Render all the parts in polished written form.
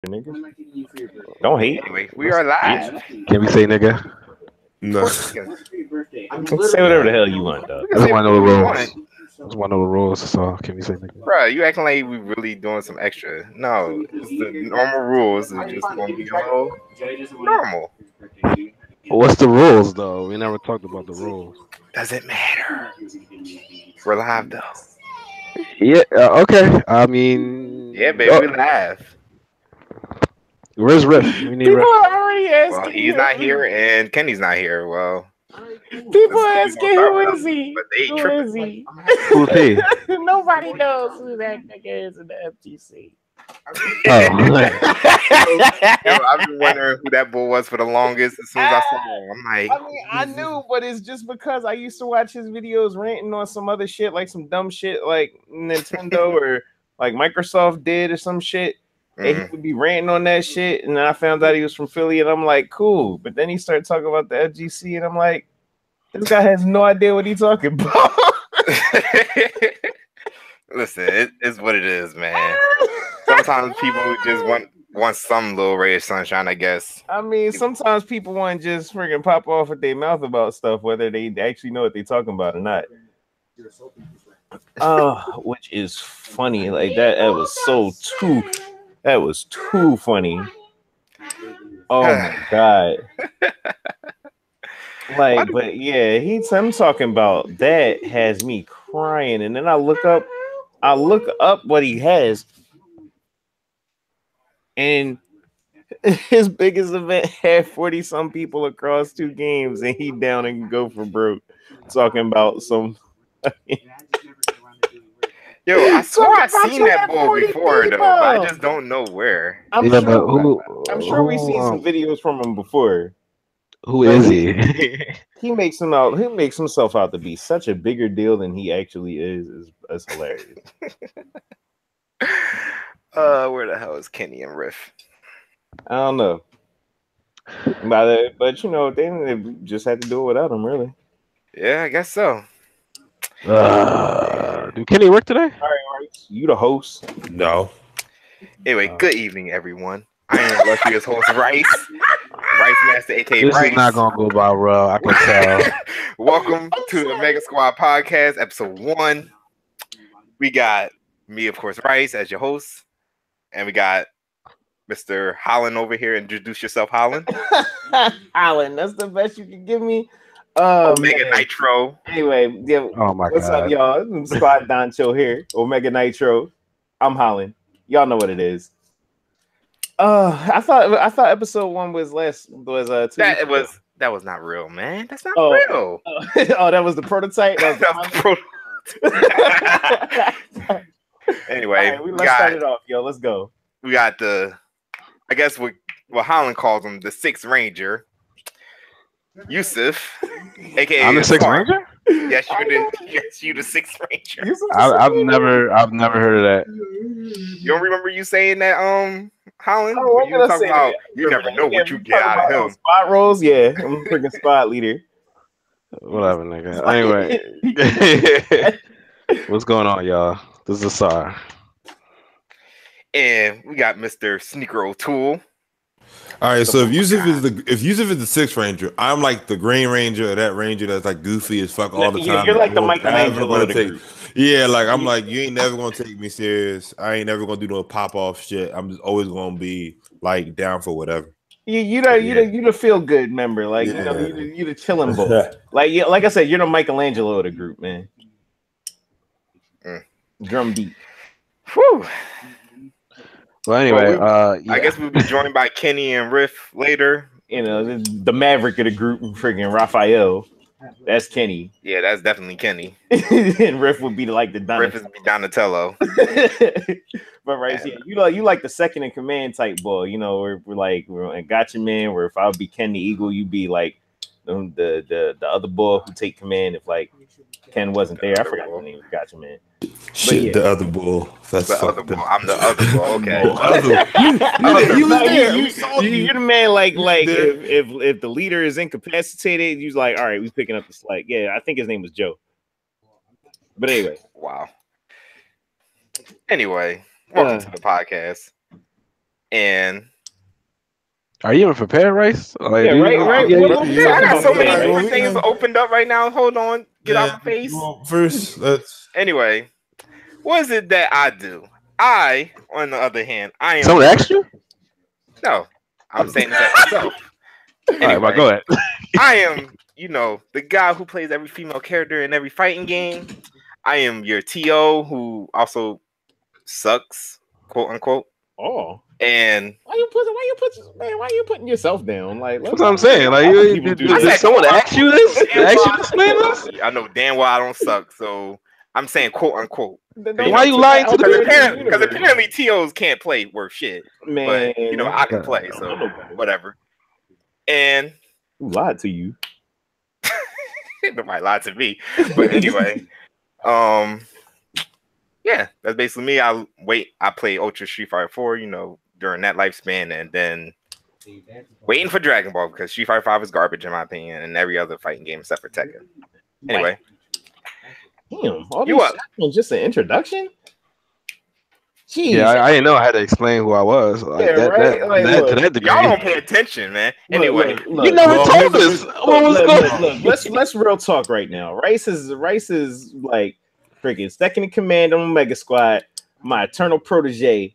nigga. Don't hate. Anyway, we are live. Can we say nigga? No. Say whatever the hell you want, though. I just want to know the rules. want. I just want to know the rules. So can we say nigga? Bro, you acting like we really doing some extra. No, it's the normal rules. It's just going to be a little normal. What's the rules though? We never talked about the rules. Doesn't matter. We're live though. Yeah. Okay. I mean. Yeah, baby, we live. Where's Riff? We need People Riff. are already asking. Well, he's not here and Kenny's not here. Well, People are asking who is he? but they Who tripping. is he? Who's he? Nobody knows who that nigga is in the FGC. Oh. Yo, I've been wondering who that boy was for the longest. As soon as I saw him, I'm like, I mean, I knew, but it's just because I used to watch his videos ranting on some other shit, like some dumb shit, like Nintendo or like Microsoft did or some shit. And he would be ranting on that shit, and then I found out he was from Philly, and I'm like, cool. But then he started talking about the FGC, and I'm like, this guy has no idea what he's talking about. listen, it's what it is, man. Sometimes people just want some little ray of sunshine, I guess. I mean, sometimes people want to just freaking pop off at their mouth about stuff, whether they actually know what they're talking about or not. Which is funny. Like that was too funny. Oh my god. Like, but yeah, I'm talking about that has me crying, and then I look up what he has, and his biggest event had 40-some people across 2 games, and he down and go for broke, talking about some. Yo, I swear I've seen that bull before, though, but I just don't know where. I'm sure we've seen some videos from him before. Who is he? He makes himself out to be such a bigger deal than he actually is. That's hilarious. Where the hell is Kenny and Riff? I don't know. But you know, they just had to do it without him, really. Yeah, I guess so. Do Kenny work today? All right. You the host? No. Anyway, good evening, everyone. I am illustrious host Rice Master, aka This Rice. is not gonna go by well. I can tell. Welcome to the OmegaSquad podcast, episode 1. We got me, of course, Rice, as your host, and we got Mr. Holland over here. Introduce yourself, Holland. Holland, that's the best you can give me. Omega Nitro. Anyway, yeah. Oh my What's god. up, y'all? Squad Doncho here. Omega Nitro. I'm Holland. Y'all know what it is. I thought episode 1 was 2 weeks ago. That was not real, man. That's not Oh. real. Oh, that was the prototype. That was the Anyway, right, let's start it off, yo. Let's go. We got I guess what Holland calls him, the 6th Ranger, Yusuf, aka I'm the 6th Ranger? Yes, you the 6th Ranger. I've never heard of that. You don't remember you saying that, Holland? Oh, You were talking about you never know what you get out of him. Spot rolls, yeah. I'm a freaking spot leader. Whatever, nigga. Anyway. What's going on, y'all? This is Asar. And we got Mr. Sneaker O'Toole. All right, so if Yusuf is the 6th Ranger, I'm like the Green Ranger, or that Ranger that's like goofy as fuck all the time. You're like the Michelangelo of the group. Yeah, like I'm like, you ain't never gonna take me serious. I ain't never gonna do no pop off shit. I'm just always gonna be like down for whatever. You the feel good member, like you the chilling boy. like I said, you're the Michelangelo of the group, man. Drum beat. Whew. Well, anyway, I guess we'll be joined by Kenny and Riff later. You know, the maverick of the group, freaking Raphael. That's Kenny. Yeah, that's definitely Kenny. And Riff would be like the Riff is Donatello. But right, yeah, you like the second in command type boy. You know, we're a gotcha man. Where if I would be Ken the Eagle, you'd be like the other boy who take command if like Ken wasn't there. I forgot the name of gotcha man. Shit, yeah. The other bull. That's the other bull. I'm the other bull. Okay. You're the man. Like if the leader is incapacitated, you're like, all right, we picking up the slack. Yeah, I think his name was Joe. But anyway, wow. Anyway, welcome to the podcast. And are you even prepared, Rice? Like, Yeah, right. Yeah, What we I talking got about so many today, different right? things opened up right now. Hold on, get out my face. Well, first, let's. Anyway, what is it that I do? I, on the other hand, I am someone asked you? no. I'm saying this as myself. All right, Anyway, go ahead. I am, the guy who plays every female character in every fighting game. I am your TO who also sucks, quote unquote. Oh, and why you putting yourself down? Like, That's what I'm saying. Like, did someone ask you this? Ask you to explain this? I know damn well I don't suck, so I'm saying quote unquote. Why are you lying to the people? Because apparently TOs can't play worth shit, man. but I can play, so whatever. And who lied to you? Nobody lied to me, but anyway, yeah, that's basically me. I play Ultra Street Fighter 4, during that lifespan, and then waiting for Dragon Ball because Street Fighter 5 is garbage in my opinion, and every other fighting game except for Tekken. Anyway, damn, all these just an introduction. Jeez. Yeah, I didn't know I had to explain who I was. Like, yeah, right. Like, to that degree. Y'all don't pay attention, man. Anyway, look, you never told us. Look, let's real talk right now. Rice is like freaking second in command on OmegaSquad. My eternal protege.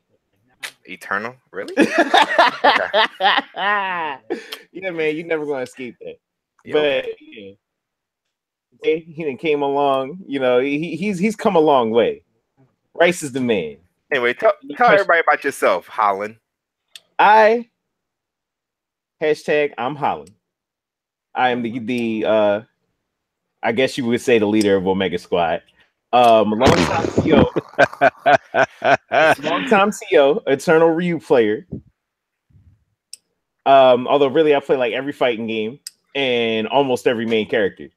Eternal, really? Yeah, man, you're never gonna escape that. But yeah, he done came along. He's come a long way. Rice is the man. Anyway, tell everybody about yourself, Holland. I'm Holland. I am the I guess you would say the leader of OmegaSquad. Long-time TO, Eternal Ryu player. Although really I play like every fighting game and almost every main character.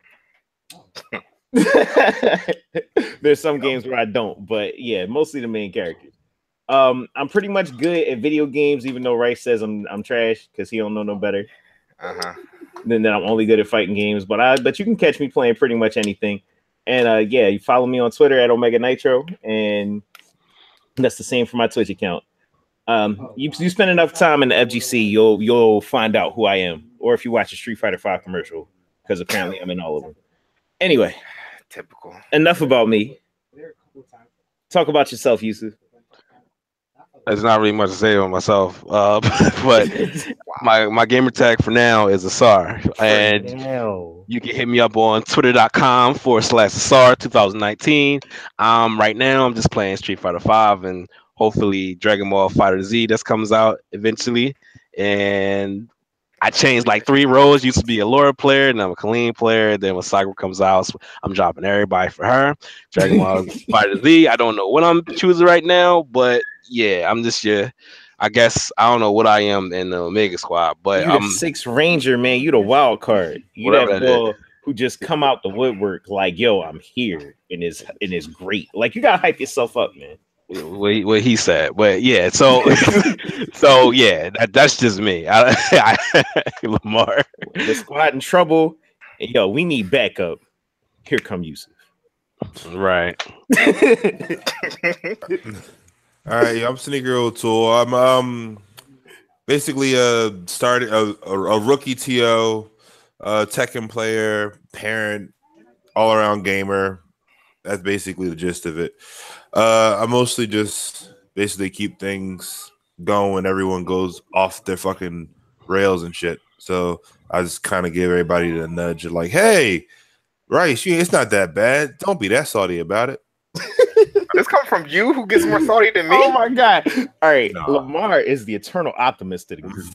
There's some games where I don't, but yeah, mostly the main characters. I'm pretty much good at video games, even though Rice says I'm trash because he don't know no better. Then I'm only good at fighting games, but you can catch me playing pretty much anything. And yeah, you follow me on Twitter at Omega Nitro, and that's the same for my Twitch account. You spend enough time in the FGC, you'll find out who I am, or if you watch a Street Fighter 5 commercial, because apparently I'm in all of them. Anyway, typical. Enough about me. Talk about yourself, Yusuf. There's not really much to say on myself, but my gamer tag for now is Asar, and you can hit me up on twitter.com/Asar2019. Right now I'm just playing Street Fighter 5 and hopefully Dragon Ball Fighter Z that comes out eventually. And I changed like 3 roles. Used to be a Laura player, and I'm a Colleen player. Then when Sakura comes out, I'm dropping everybody for her. Dragon Ball Fighter Z. I don't know what I'm choosing right now, but yeah, I'm just I guess I don't know what I am in the OmegaSquad, but I'm 6 Ranger, man. You the wild card. You that boy who just come out the woodwork like, yo, I'm here, and it's great. Like, you gotta hype yourself up, man. What he said, but yeah, so yeah, that's just me. Lamar, the squad in trouble, and yo, we need backup. Here come Yusuf. Right. All right, I'm Sneaker O'Toole. I'm basically started a rookie TO, Tekken player, parent, all around gamer. That's basically the gist of it. I mostly just basically keep things going when everyone goes off their fucking rails and shit. So I just kind of give everybody the nudge of like, hey, Rice, it's not that bad. Don't be that salty about it. This comes from you, who gets more salty than me. Oh my god! All right, no. Lamar is the eternal optimist of the group.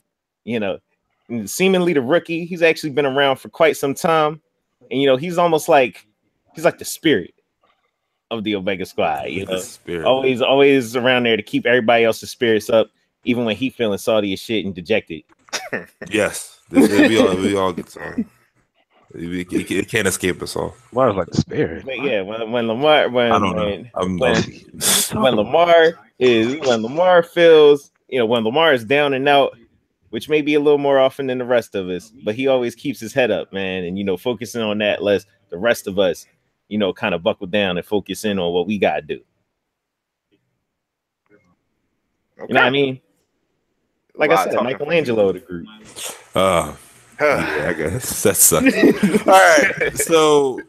Seemingly the rookie. He's actually been around for quite some time, and he's almost like the spirit of the OmegaSquad. Always around there to keep everybody else's spirits up, even when he feeling salty as shit and dejected. Yes, we all get salty. It can't escape us all. Lamar's like the spirit. But yeah, when Lamar feels, when Lamar is down and out, which may be a little more often than the rest of us, but he always keeps his head up, man, and focusing on that less the rest of us, kind of buckle down and focus in on what we gotta do. Okay. You know what I mean? Like I said, Michelangelo of the group. Yeah, I guess that sucks. All right, so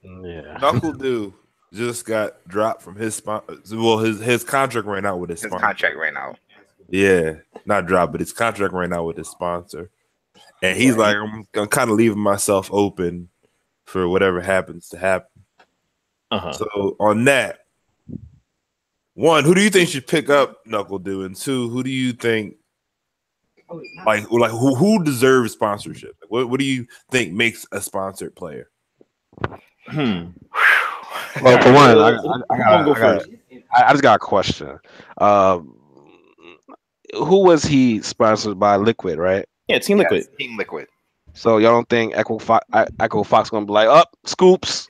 NaClRice just got dropped from his sponsor. Well, his contract ran out with his sponsor. Contract ran out. Yeah, not dropped, but his contract ran out with his sponsor, and he's like, I'm kind of leaving myself open for whatever happens to happen. So on that, one, who do you think should pick up NaClRice, and two, who do you think like who deserves sponsorship? What do you think makes a sponsored player? Well, for one, I just got a question. Who was he sponsored by? Liquid, right? Yeah, Team Liquid. Yes, Team Liquid. So y'all don't think Echo Fox gonna be like, up scoops?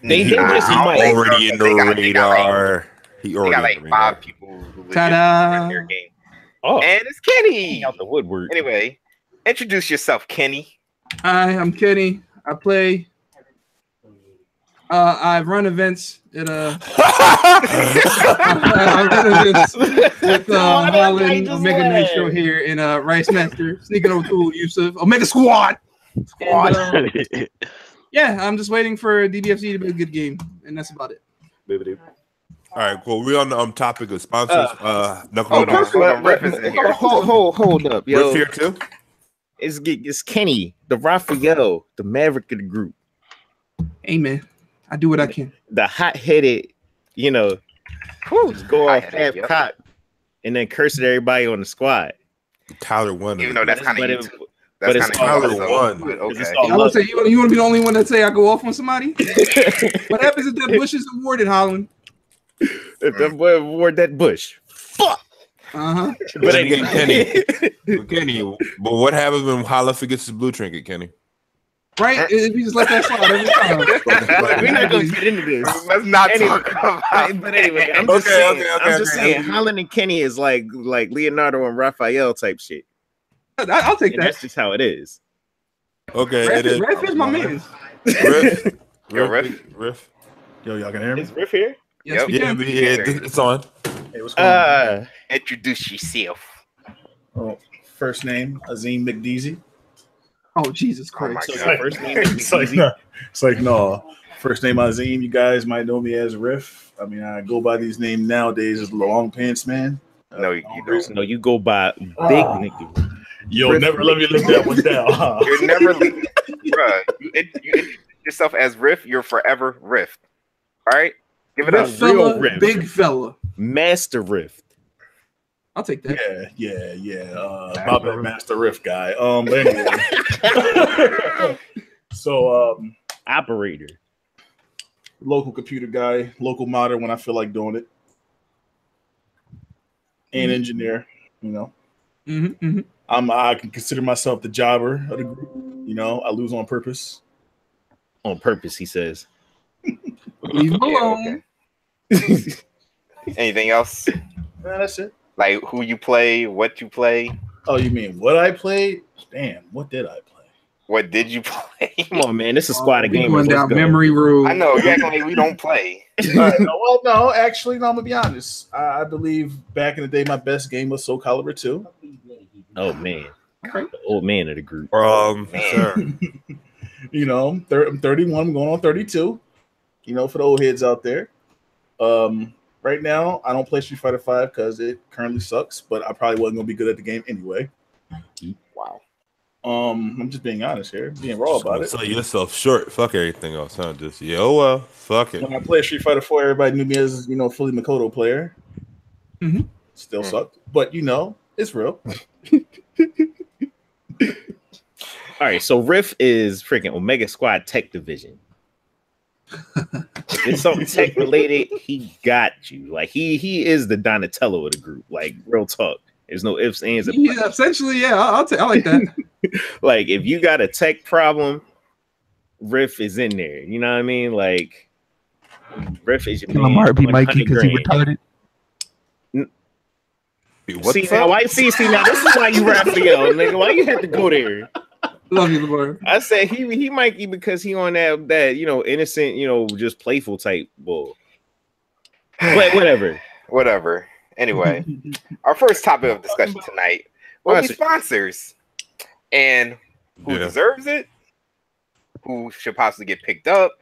They did just already in the radar. He already got like 5 people who Ta-da! their game. Oh, and it's Kenny out the woodwork. Anyway, introduce yourself, Kenny. Hi, I'm Kenny. I play. I run events at I run events with Holland, Omega Nitro here in Rice Master, Sneaking O'Toole, Yusuf, OmegaSquad. And, yeah, I'm just waiting for DBFZ to be a good game, and that's about it. All right, cool. We're on the topic of sponsors. Hold up, yo. Riff here too. It's Kenny, the Raphael, the Maverick of the group. Hey man, I do what I can. The hot-headed, just go off half cock and then curse at everybody on the squad. Tyler won. Even though that's kind of but it's Tyler won. Okay. I would say you want to be the only one that say I go off on somebody. What happens if that Bush is awarded, Holland? If that boy award that Bush, fuck. But anyway, Kenny. But what happens when Holla forgets his blue trinket, Kenny? Right? We just let that slide every time. We're not going to get into this. Let's not talk about. But anyway, I'm just saying, Holland and Kenny is like Leonardo and Raphael type shit. I'll take that. That's just how it is. Okay, Riff is my man. Riff. Yo, y'all can hear me? Is Riff here? Yes, we can. It's on. Hey, what's going on? Introduce yourself. Oh, first name Azim McDeasy. Oh Jesus Christ! Oh So first name It's like no. First name Azim. You guys might know me as Riff. I mean, I go by these names nowadays as Long Pants Man. No, you don't. No, you go by Big Nigga. You'll never let me live that one down. Huh? You're never leaving. Bruh, you introduce yourself as Riff, you're forever Riff. All right? Give it Riff up. fella, Riff. big fella. Master Rift. I'll take that. Yeah. About that Master Riff guy. But anyway. So Operator. Local computer guy, local modder when I feel like doing it. And engineer, I can consider myself the jobber of the group. I lose on purpose. On purpose, he says. Leave him alone. Okay. Anything else? Yeah, that's it. Like who you play, what you play? Oh, you mean what I played? Damn, what did I play? What did you play? Come on, man. This is Squad of Gamers. Going down memory road. I know, you're acting like we don't play. No, actually, I'm gonna be honest. I believe back in the day, my best game was Soul Calibur 2. Oh man, the old man of the group. Sir. I'm 31. I'm going on 32. For the old heads out there. Right now, I don't play Street Fighter 5 because it currently sucks. But I probably wasn't gonna be good at the game anyway. Wow. I'm just being honest here, being raw about it. Sell yourself short. Fuck everything else, huh? Just fuck it. When I played Street Fighter 4, everybody knew me as fully Makoto player. Still sucked, but it's real. All right, so Riff is freaking OmegaSquad Tech Division. It's something tech related. He got you. Like he is the Donatello of the group. Like real talk. There's no ifs, ands, or Yeah, essentially, yeah. I like that. like if you got a tech problem, Riff is in there. You know what I mean? Like Riff is your Lamar be Mikey because he $100,000. What See now, this is why you Raphael, nigga. Why you had to go there? Love you, Lamar. I said he Mikey because he on that innocent, just playful type bull. But whatever. Anyway, our first topic of discussion tonight, Well, we sponsors, and who Yeah. deserves it? Who should possibly get picked up?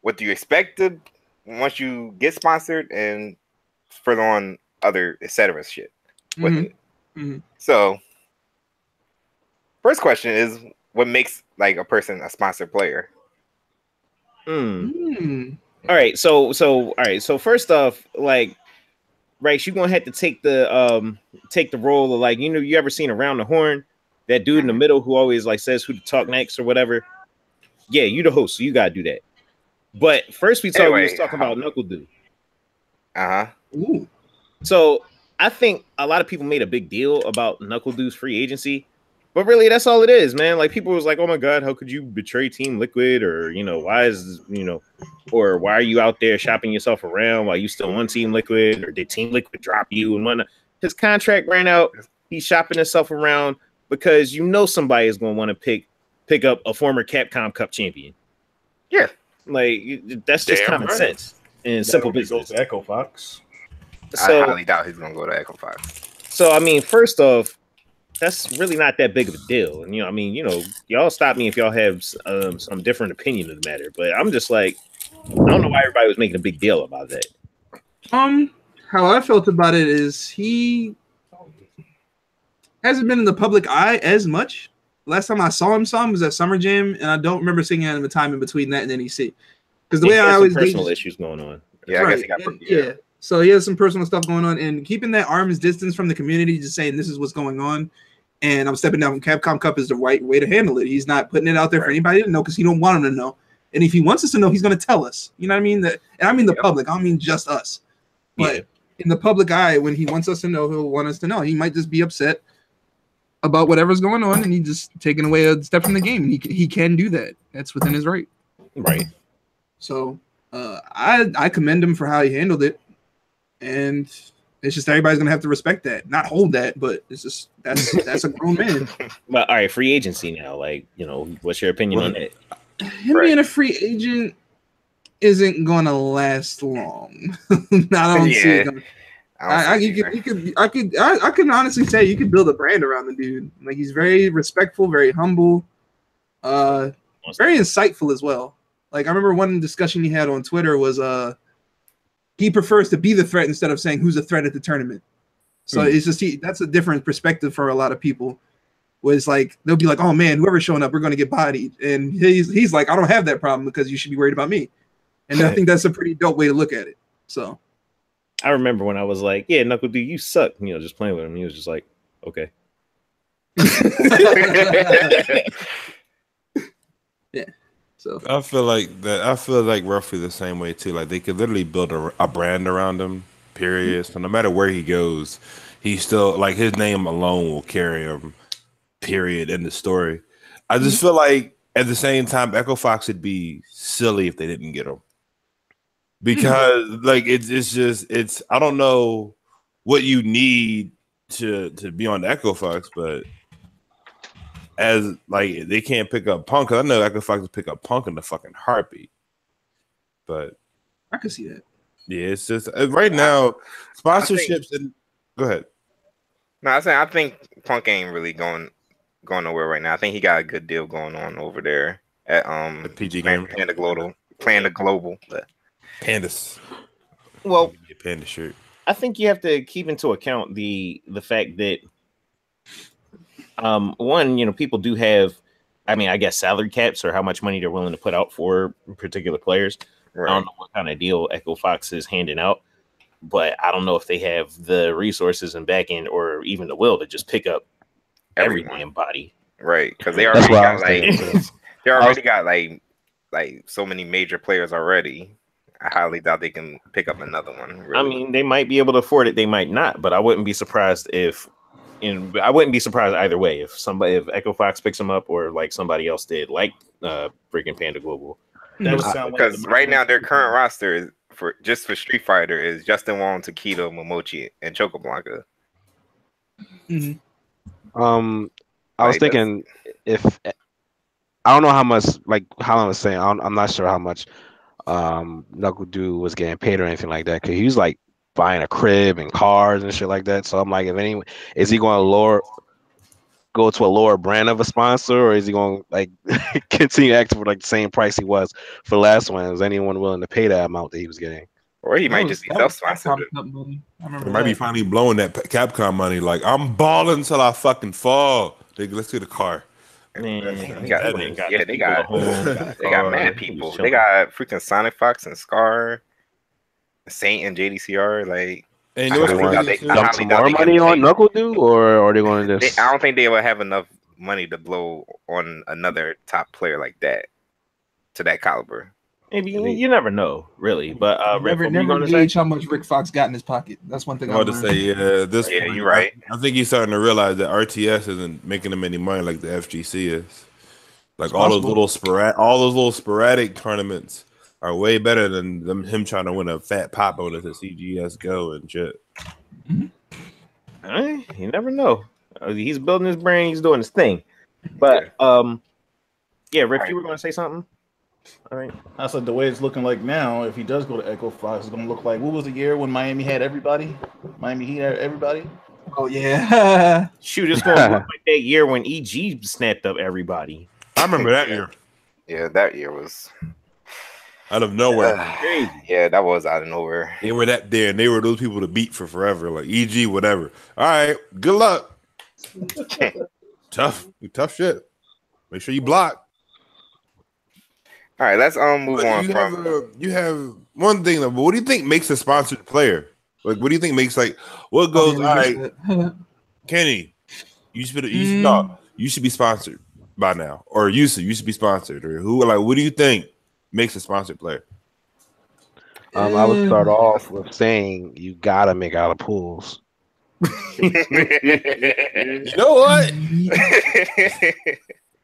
What do you expect to once you get sponsored, and further on other etc. shit with it. So, first question is, what makes like a person a sponsored player? All right, so first off, like, right, you're gonna have to take the role of, like, you know, you ever seen Around the Horn, that dude in the middle who always like says who to talk next or whatever. Yeah, you the host, so you gotta do that. But first we was talking about NaClRice. Ooh. So I think a lot of people made a big deal about NaClRice's free agency, but really that's all it is, man. Like, people was like, "Oh my god, how could you betray Team Liquid?" Or, you know, why is, you know, or why are you out there shopping yourself around while you still on Team Liquid? Or did Team Liquid drop you and whatnot? His contract ran out. He's shopping himself around because, you know, somebody is going to want to pick up a former Capcom Cup champion. Yeah, like, that's just common sense and simple business. Goes to Echo Fox. So, I highly doubt he's gonna go to Echo Fox. So I mean, first off, that's really not that big of a deal. And, you know, I mean, you know, y'all stop me if y'all have some different opinion of the matter. But I'm just like, I don't know why everybody was making a big deal about that. How I felt about it is he hasn't been in the public eye as much. Last time I saw him was at Summer Jam, and I don't remember seeing him in the time in between that and NEC. Because the way I always personal issues going on. Yeah, I guess he got yeah. So he has some personal stuff going on, and keeping that arm's distance from the community, just saying this is what's going on, and I'm stepping down from Capcom Cup is the right way to handle it. He's not putting it out there for anybody to know because he don't want them to know. And if he wants us to know, he's going to tell us. You know what I mean? And I mean the public. I don't mean just us. But in the public eye, when he wants us to know, he'll want us to know. He might just be upset about whatever's going on, and he's just taking away a step from the game. He can do that. That's within his right. Right. So I commend him for how he handled it. And it's just everybody's gonna have to respect that, not hold that, but it's just that's a grown man. But all right, free agency now. Like, you know, what's your opinion on that? Him being a free agent isn't gonna last long. I don't see it. I can honestly say you could build a brand around the dude. Like, he's very respectful, very humble, very insightful as well. Like, I remember one discussion he had on Twitter was he prefers to be the threat instead of saying who's a threat at the tournament. So it's just that's a different perspective for a lot of people. Was like, they'll be like, "Oh man, whoever's showing up, we're going to get bodied," and he's like, "I don't have that problem because you should be worried about me." And I think that's a pretty dope way to look at it. So I remember when I was like, "Yeah, NaClRice, you suck," you know, just playing with him. He was just like, "Okay." Yeah. So I feel like roughly the same way too. Like, they could literally build a brand around him. Period. So no matter where he goes, he's still, like, his name alone will carry him. Period. In the story. I just feel like at the same time, Echo Fox would be silly if they didn't get him, because like it's I don't know what you need to be on Echo Fox, but as like they can't pick up Punk. 'Cause I know Echo Fox will pick up Punk in the fucking heartbeat. But I can see that. Yeah, it's just right now sponsorships and go ahead. No, I think Punk ain't really going nowhere right now. I think he got a good deal going on over there at The PG game. Panda Global. But Pandas. Well, Panda shirt. I think you have to keep into account the fact that one, you know, people do have, I mean, I guess salary caps or how much money they're willing to put out for particular players. Right. I don't know what kind of deal Echo Fox is handing out, but I don't know if they have the resources and back end or even the will to just pick up every damn body. Right, because they already got like so many major players already. I highly doubt they can pick up another one. Really. I mean, they might be able to afford it, they might not, but I wouldn't be surprised I wouldn't be surprised either way if Echo Fox picks them up or like somebody else did, like freaking Panda Global. Because right now their current roster is for Street Fighter is Justin Wong, Takedo, Momochi, and Chocoblanca. I was thinking if I don't know how much, like Holland was saying, I'm not sure how much NaClRice was getting paid or anything like that, because he was like buying a crib and cars and shit like that. So I'm like, if anyone is he going to go to a lower brand of a sponsor, or is he going to like continue acting for like the same price he was for the last one? Is anyone willing to pay that amount that he was getting? Or he might just be self-sponsored. They might be finally blowing that Capcom money. Like, I'm balling till I fucking fall. Let's get a car. Man, they got mad people. They got freaking Sonic Fox and Scar, Saint and JDCR. Like, and they dump some more money on Knuckle Dude, or are they going to just? I don't think they will have enough money to blow on another top player like that to that caliber. Maybe you never know, really. But never gauge how much Rick Fox got in his pocket. That's one thing I want to say. Yeah, you're right. I think he's starting to realize that RTS isn't making him any money like the FGC is. Like all those little sporadic tournaments are way better than him trying to win a fat pop bonus at CGS Go and shit. You never know. He's building his brand. He's doing his thing. But yeah, Rick, you were going to say something. All right. I said the way it's looking like now, if he does go to Echo Fox, it's going to look like, what was the year when Miami had everybody? Miami Heat had everybody? Oh, yeah. Shoot, it's going to look like that year when EG snapped up everybody. I remember that year. Yeah, that year was out of nowhere. Yeah, that was out of nowhere. They were that there, and they were those people to beat for forever, like EG, whatever. All right, good luck. Tough shit. Make sure you block. All right, let's move on. You have one thing though, but what do you think makes a sponsored player? Like, what do you think makes what goes? All right, Kenny, you should be sponsored by now, or you should be sponsored, or who? Like, what do you think makes a sponsored player? I would start off with saying you gotta make out of pools. You know what?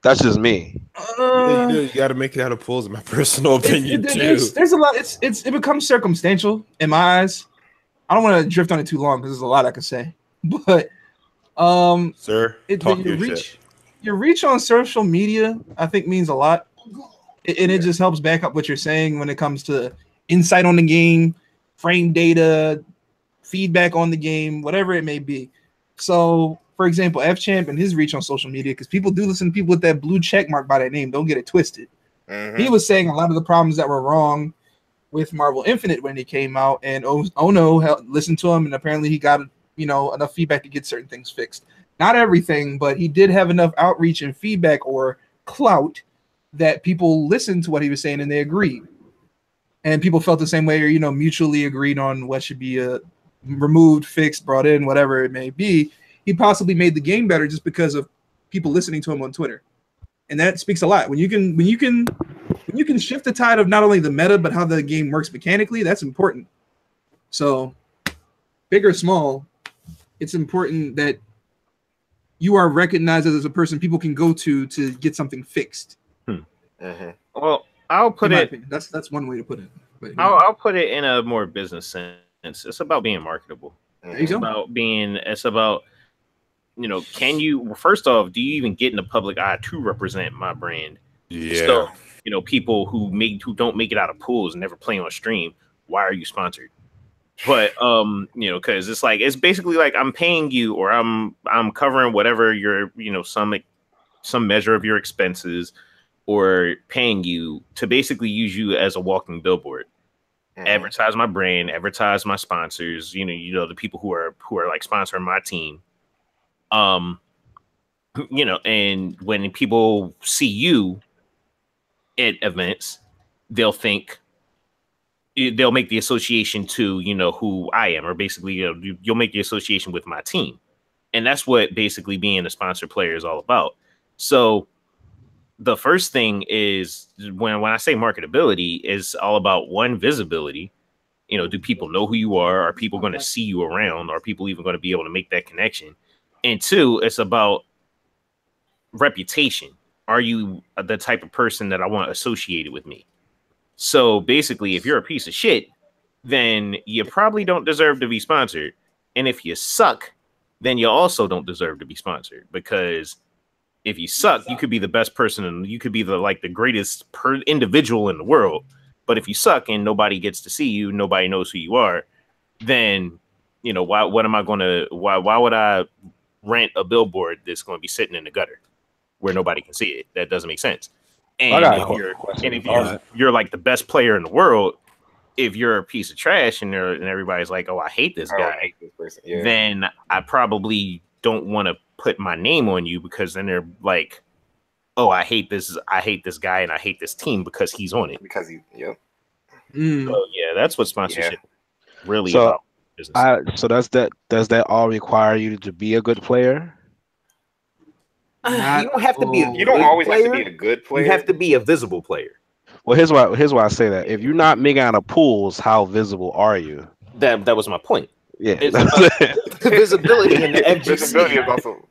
That's just me. You got to make it out of pools, in my personal opinion, too. There's a lot. It becomes circumstantial in my eyes. I don't want to drift on it too long because there's a lot I could say. But, sir, your reach on social media, I think, means a lot, and it just helps back up what you're saying when it comes to insight on the game, frame data, feedback on the game, whatever it may be. So, for example, F-Champ and his reach on social media, because people do listen to people with that blue check mark by that name. Don't get it twisted. Mm-hmm. He was saying a lot of the problems that were wrong with Marvel Infinite when it came out, and Oh No listened to him, and apparently he got enough feedback to get certain things fixed. Not everything, but he did have enough outreach and feedback or clout that people listened to what he was saying and they agreed. And people felt the same way, or mutually agreed on what should be removed, fixed, brought in, whatever it may be. He possibly made the game better just because of people listening to him on Twitter, and that speaks a lot. When you can shift the tide of not only the meta but how the game works mechanically, that's important. So, big or small, it's important that you are recognized as a person people can go to get something fixed. Mm-hmm. Well, I'll put it. Opinion. That's one way to put it. But, I'll put it in a more business sense. It's about being marketable. It's about can you, first off, do you even get in the public eye to represent my brand? Yeah. So, people who don't make it out of pools and never play on stream, why are you sponsored? But because it's basically like I'm paying you, or I'm covering whatever your some measure of your expenses, or paying you to basically use you as a walking billboard. Advertise my brand, advertise my sponsors, the people who are like sponsoring my team. And when people see you at events, they'll make the association to, who I am, or basically, you'll make the association with my team. And that's what basically being a sponsored player is all about. So the first thing is when I say marketability, is all about one, visibility. Do people know who you are? Are people going to see you around? Are people even going to be able to make that connection? And two, it's about reputation. Are you the type of person that I want associated with me? So basically, if you're a piece of shit, then you probably don't deserve to be sponsored. And if you suck, then you also don't deserve to be sponsored, because if you suck, you could be the best person and you could be the greatest individual in the world. But if you suck and nobody gets to see you, nobody knows who you are, then why would I rent a billboard that's going to be sitting in the gutter where nobody can see it? That doesn't make sense. And if you're like the best player in the world, if you're a piece of trash and everybody's like, oh, I hate this guy, I hate this person. Yeah. then I probably don't want to put my name on you, because then they're like, oh, I hate this guy and I hate this team because he's on it. Because he, yep. So yeah, that's what sponsorship really so, about business. So does that all require you to be a good player? You don't have to be. You don't always have to be a good player. You have to be a visible player. Well, here's why I say that. If you're not making out of pools, how visible are you? That was my point. Yeah, the visibility in the FGC. Visibility is also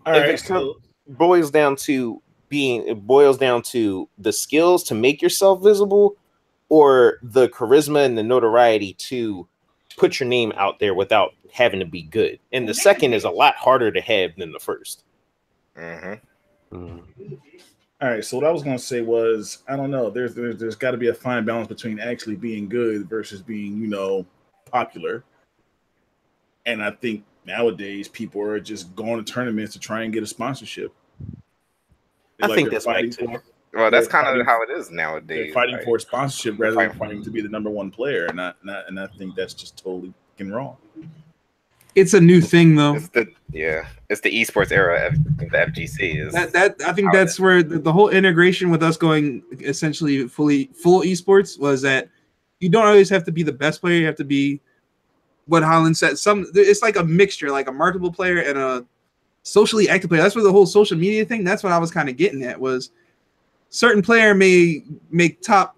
All right, so boils down to the skills to make yourself visible, or the charisma and the notoriety to put your name out there without having to be good. And the second is a lot harder to have than the first. All right, so what I was going to say was, I don't know. There's got to be a fine balance between actually being good versus being, popular. And I think nowadays people are just going to tournaments to try and get a sponsorship. I think that's right too. Well, that's kind of how it is nowadays. They're fighting for a sponsorship rather than fighting to be the number one player, and I think that's just totally fucking wrong. It's a new thing, though. It's the esports era of the FGC. I think that's where the whole integration with us going essentially full esports was that you don't always have to be the best player. You have to be what Holland said. It's like a mixture, like a marketable player and a socially active player. That's where the whole social media thing. That's what I was kind of getting at. Was certain player may make top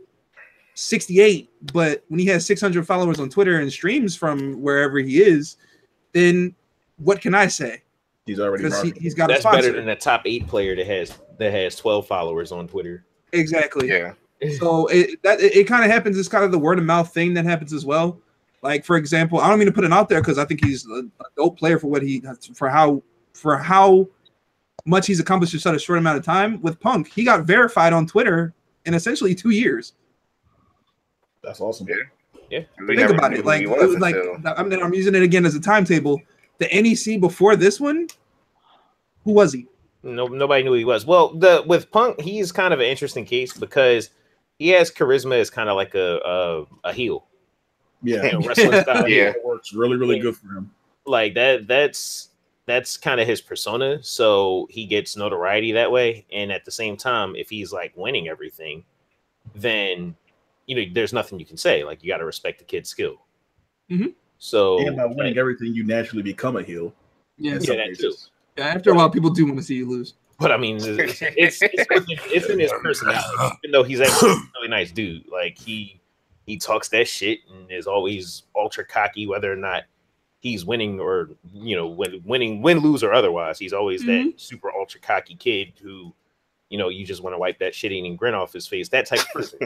68, but when he has 600 followers on Twitter and streams from wherever he is, then what can I say? He's already he's got that's a sponsor. Better than a top 8 player that has 12 followers on Twitter. Exactly. Yeah. So it kind of happens. It's kind of the word of mouth thing that happens as well. Like, for example, I don't mean to put it out there because I think he's a dope player for how much he's accomplished in such a short amount of time. With Punk, he got verified on Twitter in essentially 2 years. That's awesome. Yeah. Think about it. Like, I'm using it again as a timetable. The NEC before this one, who was he? Nobody knew who he was. Well, with Punk, he's kind of an interesting case because he has charisma as kind of like a heel. Yeah, wrestling style. Yeah, it works really good for him. Like that's kind of his persona. So he gets notoriety that way. And at the same time, if he's like winning everything, then there's nothing you can say. Like, you got to respect the kid's skill. Mm-hmm. So, and by winning everything, you naturally become a heel. Yeah, that too. Yeah, after a while, people do want to see you lose. But I mean, it's in his personality. Even though he's actually a really nice dude, like he talks that shit and is always ultra cocky, whether or not he's winning or win, lose or otherwise. He's always that super ultra cocky kid who, you just want to wipe that shit-eating grin off his face. That type of person.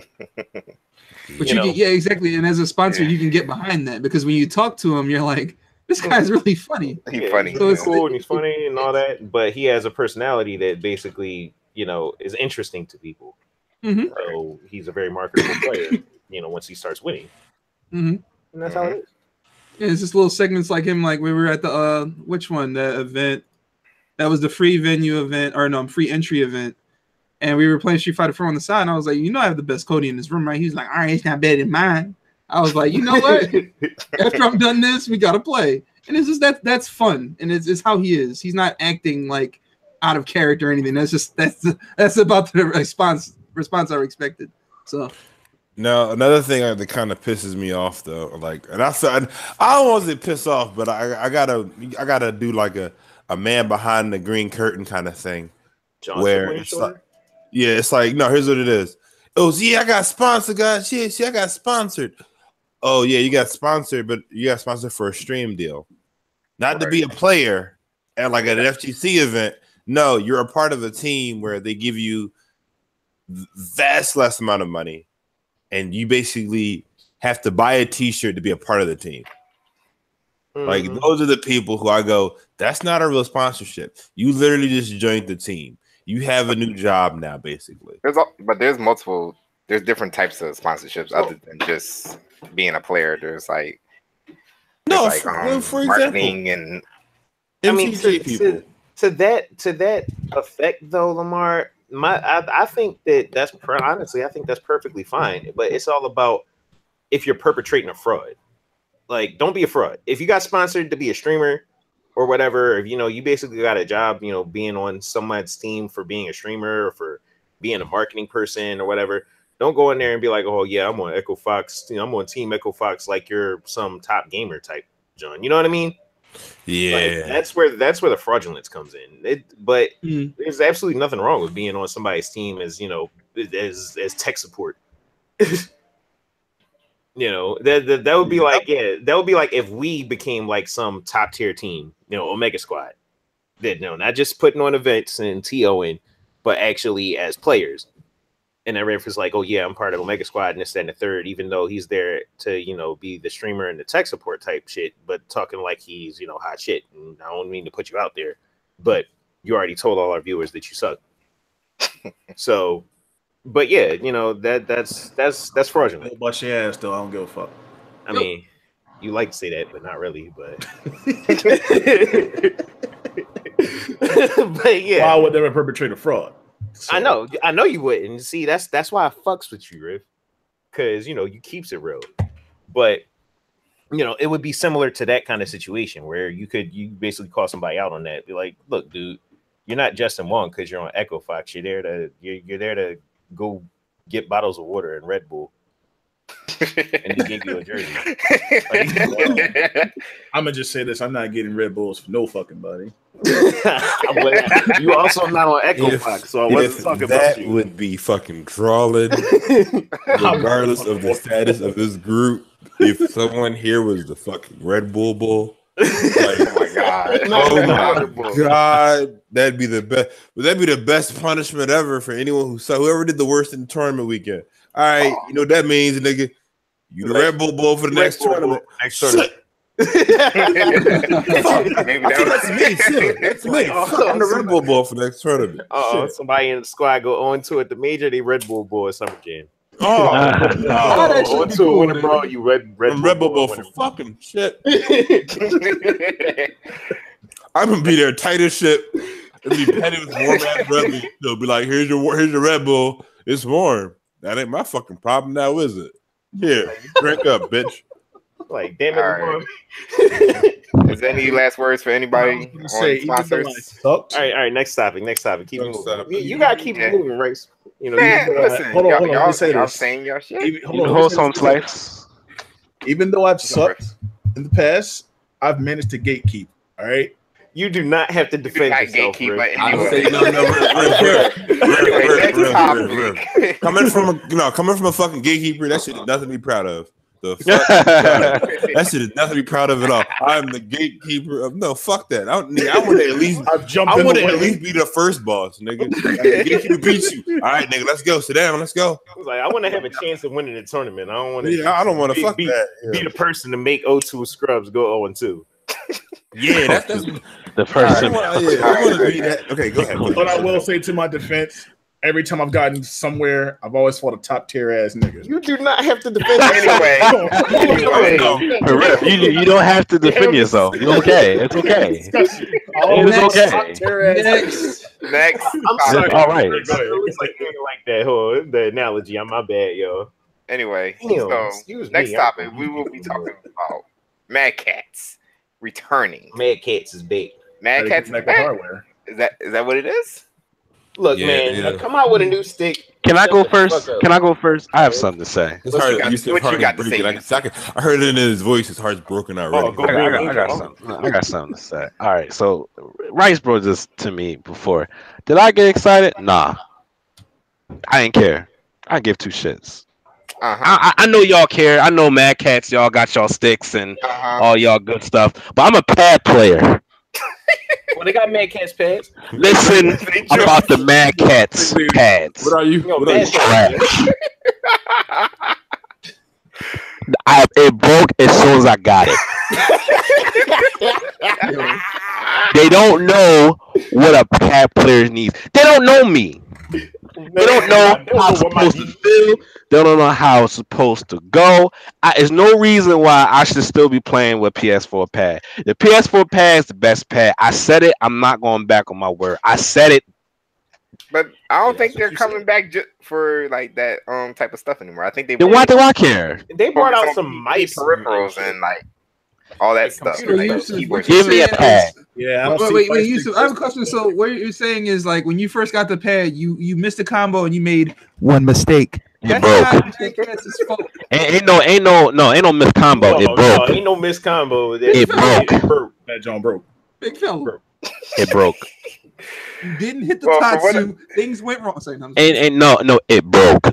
But yeah, exactly. And as a sponsor, you can get behind that because when you talk to him, you're like, this guy's really funny. He's funny. So it's cool and he's funny and all that, but he has a personality that basically, is interesting to people. Mm-hmm. So he's a very marketable player, once he starts winning. Mm-hmm. And that's how it is. Yeah, it's just little segments like him, like we were at the which one? The event that was the free venue event, or no, free entry event. And we were playing Street Fighter 4 on the side, and I was like, I have the best Cody in this room, right? He's like, all right, it's not better than mine. I was like, you know what? After I'm done this, we gotta play. And it's just that's fun, and it's how he is. He's not acting like out of character or anything. That's about the response I expected. So now another thing that kind of pisses me off though, like, and I don't want to piss off, but I gotta do like a man behind the green curtain kind of thing, where it's like. Yeah, it's like, no, here's what it is. I got sponsored, guys. I got sponsored. Oh, yeah, you got sponsored, but you got sponsored for a stream deal. Not to be a player at like an FGC event. No, you're a part of a team where they give you vast less amount of money, and you basically have to buy a t-shirt to be a part of the team. Like, those are the people who I go, that's not a real sponsorship. You literally just joined the team. You have a new job now, basically. There's different types of sponsorships other than just being a player. There's like No, like, for example, marketing and I mean, MTG people. to that effect though, Lamar. I think that's honestly, I think that's perfectly fine. But it's all about if you're perpetrating a fraud. Like, don't be a fraud. If you got sponsored to be a streamer or whatever, if you basically got a job, being on someone's team for being a streamer or for being a marketing person or whatever, don't go in there and be like, oh yeah, I'm on Echo Fox, I'm on Team Echo Fox, like you're some top gamer type, John. You know what I mean? Yeah, Like, that's where the fraudulence comes in. But there's absolutely nothing wrong with being on somebody's team as as tech support. That would be like, that would be like if we became like some top tier team, OmegaSquad, that not just putting on events and TOing, but actually as players. And that ref is like, oh yeah, I'm part of OmegaSquad and this, that, and the third, even though he's there to be the streamer and the tech support type shit, but talking like he's hot shit. And I don't mean to put you out there, but you already told all our viewers that you suck. So, but yeah, that's fraudulent. Bust your ass though. I don't give a fuck. I mean, you like to say that, but not really. But but yeah, Well, I would never perpetrate a fraud. So. I know you wouldn't. See, that's why I fucks with you, Riff, because you keeps it real. But it would be similar to that kind of situation where you basically call somebody out on that. Be like, look, dude, you're not Justin Wong because you're on Echo Fox. You're there to go get bottles of water and Red Bull, and they give you a jersey. I'm gonna just say this: I'm not getting Red Bulls for no fucking body. You also not on Echo Fox, so I wasn't talking about you. That would be fucking drawing, regardless of the status of this group. If someone here was the fucking Red Bull, like, oh my god, that'd be the best. That'd be the best punishment ever for anyone whoever did the worst in the tournament weekend. All right, you know what that means, nigga. You the Red Bull for the next tournament. Maybe that's me too. That's me. I'm the Red Bull for the next tournament. Somebody in the squad go on to it. The major, they Red Bull boy summer jam. On to it, bro. You Red Bull for fucking shit. I'm gonna be there tight as shit. It'll be petty with warm ass Red Bull. They'll be like, here's your Red Bull. It's warm. That ain't my fucking problem now, is it? Here, drink up, bitch. Like, damn it. All right. Is there any last words for anybody on sponsors? All right. Next topic. Keep moving. You gotta keep moving, Race. Listen, hold on. Y'all Say saying y'all shit. Even though I've sucked in the past, I've managed to gatekeep. All right. You do not have to defend yourself. Coming from a fucking gatekeeper, that shit is nothing to be proud of. That shit is nothing to be proud of at all. I'm the gatekeeper of fuck that. I want to at least be the first boss, nigga. The gatekeeper beats you. All right, nigga, let's go. Sit down, let's go. I want to have a chance of winning the tournament. I don't want to. Yeah, I don't want to fuck that. Be the person to make O2 Scrubs go 0-2. Yeah, that's the person. I want to be that. Okay, go ahead. But I will say to my defense, every time I've gotten somewhere, I've always fought a top tier ass nigga. You do not have to defend anyway. You don't have to defend yourself. You're okay. It's okay. It's okay. Next. I'm sorry. All right. It's like that whole the analogy. I'm my bad, yo. Anyway, so next topic we will be talking about Mad Catz returning. Mad Catz is big. Mad Catz is back. Is that what it is? Look, man, come out with a new stick. Can I go first? I have something to say. It's hard. What you got to say? I heard it in his voice. His heart's broken already. I got something to say. All right. So, Rice brought this to me before. Did I get excited? Nah. I didn't care. I give two shits. I know y'all care. I know Mad Catz, y'all got y'all sticks and all y'all good stuff. But I'm a pad player. Well, they got Mad Catz pads. Listen about the Mad Catz pads. What are you? Trash. It broke as soon as I got it. They don't know what a pad player needs. They don't know me. They don't know how it's supposed to feel. They don't know how it's supposed to go. There's no reason why I should still be playing with PS4 pad. The PS4 pad is the best pad. I said it. I'm not going back on my word. I said it. But I don't think they're coming back just for like that type of stuff anymore. I think Then why do I care? They brought out some mice peripherals and like all that stuff. Give me a pad. Yeah. Wait, Yusuf, I have a question. So what you're saying is like when you first got the pad, you missed a combo and you made one mistake. It broke. Ain't no missed combo. It broke. No, ain't no missed combo. It broke. That John broke. Big fella. It broke. You didn't hit the Tatsu. Things went wrong. No, it broke.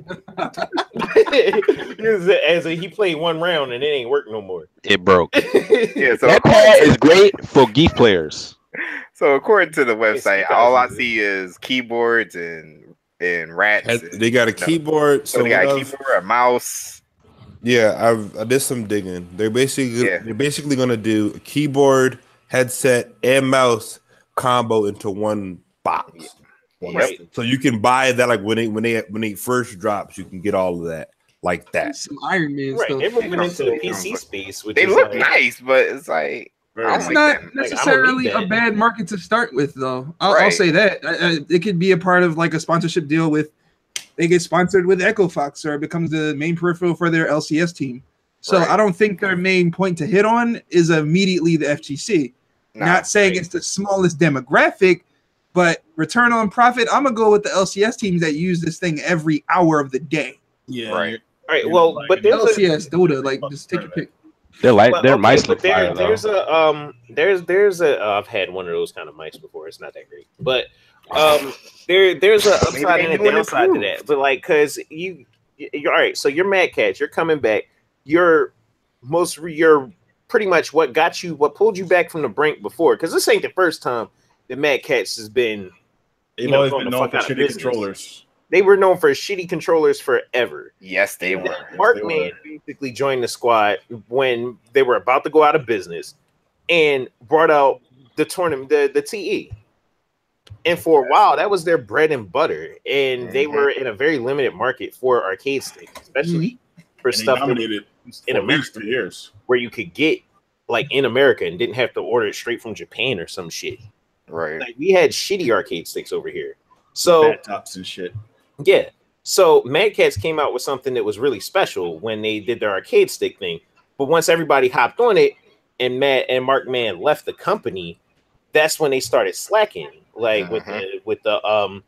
As he played one round and it ain't work no more. It broke. Yeah, so that pad is great for geek players. So according to the website, all I see is keyboards and rats. They got a keyboard. So they got a keyboard, a mouse. Yeah, I did some digging. They're basically gonna do a keyboard, headset, and mouse combo into one box. Right. So you can buy that like when they first drops, you can get all of that like that. Some Iron Man stuff. They're moving into the PC space, which they look nice, but it's like it's not necessarily a bad market to start with, though. I'll say that it could be a part of like a sponsorship deal with. They get sponsored with Echo Fox, or it becomes the main peripheral for their LCS team. So I don't think their main point to hit on is immediately the FGC. Not saying it's the smallest demographic, but return on profit, I'm gonna go with the LCS teams that use this thing every hour of the day. Yeah. Right. All right. Well, but there's LCS, Dota, like just take your pick. They're mice look fire, there's a I've had one of those kind of mice before. It's not that great, but there's a upside and a downside to that. But like, cause you're all right. So you're Mad Catz. You're coming back. You're pretty much what pulled you back from the brink before. Because this ain't the first time that Mad Catz has been. They've always been known for shitty controllers. They were known for shitty controllers forever. Yes, they were. Markman basically joined the squad when they were about to go out of business and brought out the tournament, the TE. And for a while, that was their bread and butter. And they were in a very limited market for arcade sticks, especially for stuff in America 3 years where you could get like in America and didn't have to order it straight from Japan or some shit. Right. Like we had shitty arcade sticks over here. So bad tops and shit. Yeah. So Mad Catz came out with something that was really special when they did their arcade stick thing. But once everybody hopped on it and Markman left the company, that's when they started slacking. Like with the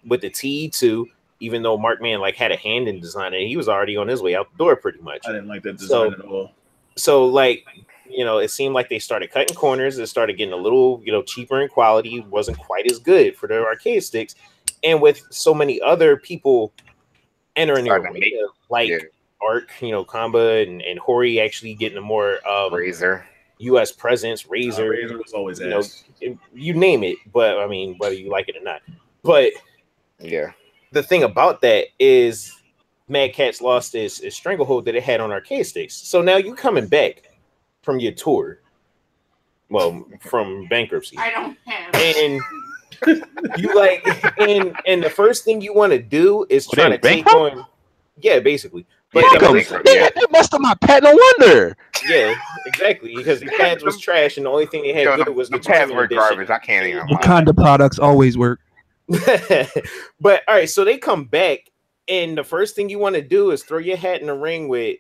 TE2, even though Markman like had a hand in designing, he was already on his way out the door pretty much. I didn't like that design at all. So like, it seemed like they started cutting corners. It started getting a little, cheaper in quality. Wasn't quite as good for their arcade sticks. And with so many other people entering the arena, like Arc, Kamba and Hori actually getting a more Razer U.S. presence. Razer was always ass. You name it, but I mean, whether you like it or not. But yeah, the thing about that is Mad Catz lost this stranglehold that it had on arcade sticks. So now you coming back from your tour, from bankruptcy. I don't have. And you like, and the first thing you want to do is try to take on, basically. But they messed up my pad. No wonder. Yeah, exactly. Because the pads was trash, and the only thing they had good was the pads were garbage. I can't even. Wakanda products always work. But all right, so they come back, and the first thing you want to do is throw your hat in the ring with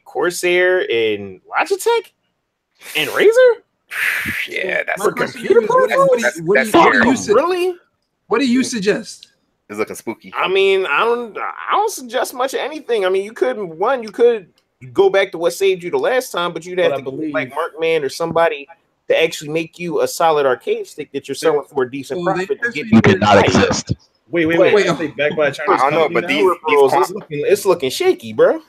Corsair and Logitech and Razer. Yeah, that's for computer. Really? What do you suggest? It's looking spooky. I mean, I don't suggest much of anything. I mean, you could go back to what saved you the last time, but you'd have to believe like Markman or somebody to actually make you a solid arcade stick that you're selling for a decent profit. You did not exist. Wait. Back by Chinese. I don't know, but these it's looking shaky, bro.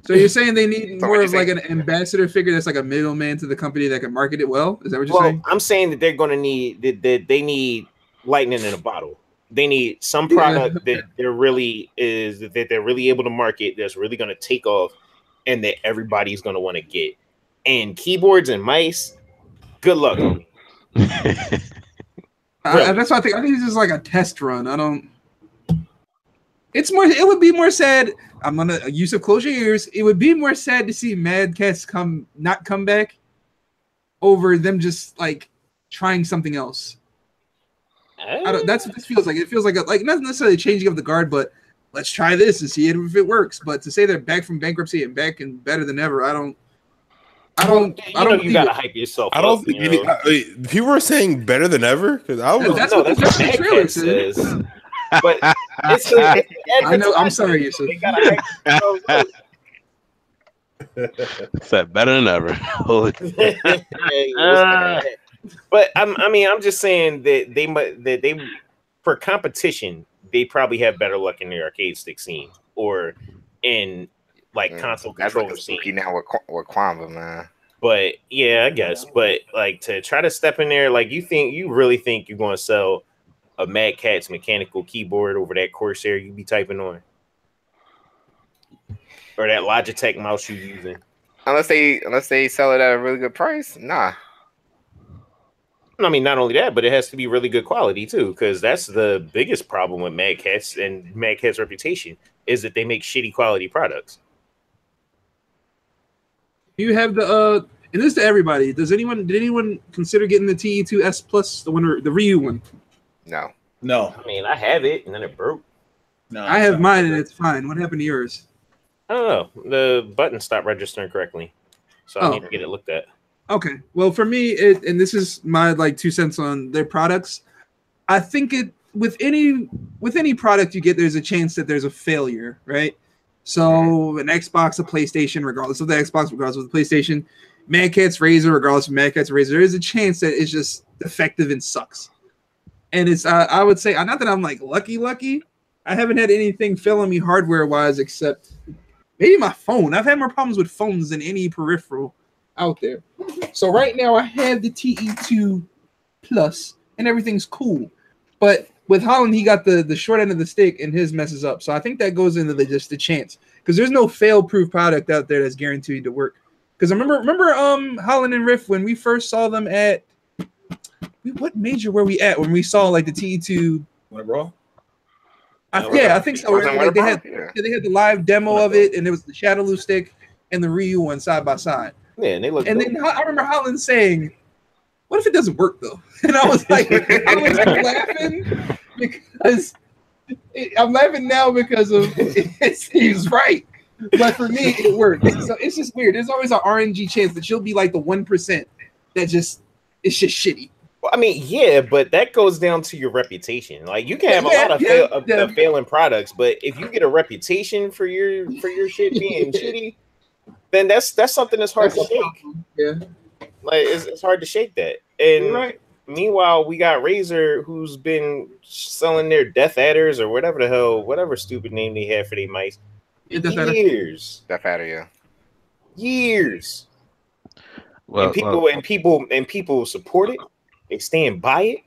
So you're saying they need more of like an ambassador figure that's like a middleman to the company that can market it well? Is that what you're saying? I'm saying that they're going to need that they need lightning in a bottle. They need some product that they're really able to market, that's really going to take off, and that everybody's going to want to get. And keyboards and mice, good luck. That's what I think. I think it's just like a test run. It's more. It would be more sad. I'm gonna Yusuf, close your ears. It would be more sad to see Mad Catz not come back over them just like trying something else. That's what this feels like. It feels like not necessarily changing of the guard, but let's try this and see if it works. But to say they're back from bankruptcy and back and better than ever, I don't. You gotta hype yourself. I don't think people were saying better than ever because I was. That's what the trailer says. But it's I know. I'm sorry, Yusuf. They gotta hype Said better than ever. But I'm just saying that they for competition they probably have better luck in the arcade stick scene or in like console controller scene. Now with Quamba, man. But yeah, I guess. But like to try to step in there, like you really think you're going to sell a Mad Catz mechanical keyboard over that Corsair you be typing on, or that Logitech mouse you using? Unless they sell it at a really good price, nah. I mean, not only that, but it has to be really good quality too, because that's the biggest problem with Mad Catz and Mad Catz reputation is that they make shitty quality products. You have the and this is to everybody. Did anyone consider getting the TE2S Plus, the Ryu one? No. I mean, I have it and then it broke. No, I have mine and it's fine. What happened to yours? I don't know. The button stopped registering correctly, so I need to get it looked at. Okay. Well, for me, and this is my 2 cents on their products. I think with any product you get, there's a chance that there's a failure, right? So an Xbox, a PlayStation, regardless of the Xbox, regardless of the PlayStation, Mad Catz Razor, regardless of Mad Catz Razor, there is a chance that it's just defective and sucks. And it's I would say not that I'm lucky. I haven't had anything failing me hardware wise except maybe my phone. I've had more problems with phones than any peripheral out there. So right now I have the TE2 Plus and everything's cool. But with Holland, he got the short end of the stick and his messes up. So I think that goes into just the chance. Because there's no fail-proof product out there that's guaranteed to work. Because I remember Holland and Riff when we first saw them at what major were we at when we saw the TE2 Raw? I think so. They had the live demo of it, and there was the Shadowloo stick and the Ryu one side by side. Yeah, and they look. And then I remember Holland saying, "What if it doesn't work though?" And I was like, laughing because I'm laughing now because of it seems right, but for me it works. So it's just weird. There's always an RNG chance that you'll be like the 1% that it's just shitty. I mean, yeah, but that goes down to your reputation. Like you can have a lot of failing products, but if you get a reputation for your shit being shitty, then that's something that's hard to shake. Yeah, like it's hard to shake that. And meanwhile, we got Razer, who's been selling their Death Adders or whatever stupid name they have for their mice, years. Death Adder, yeah, years. Well, and people support it. They stand by it.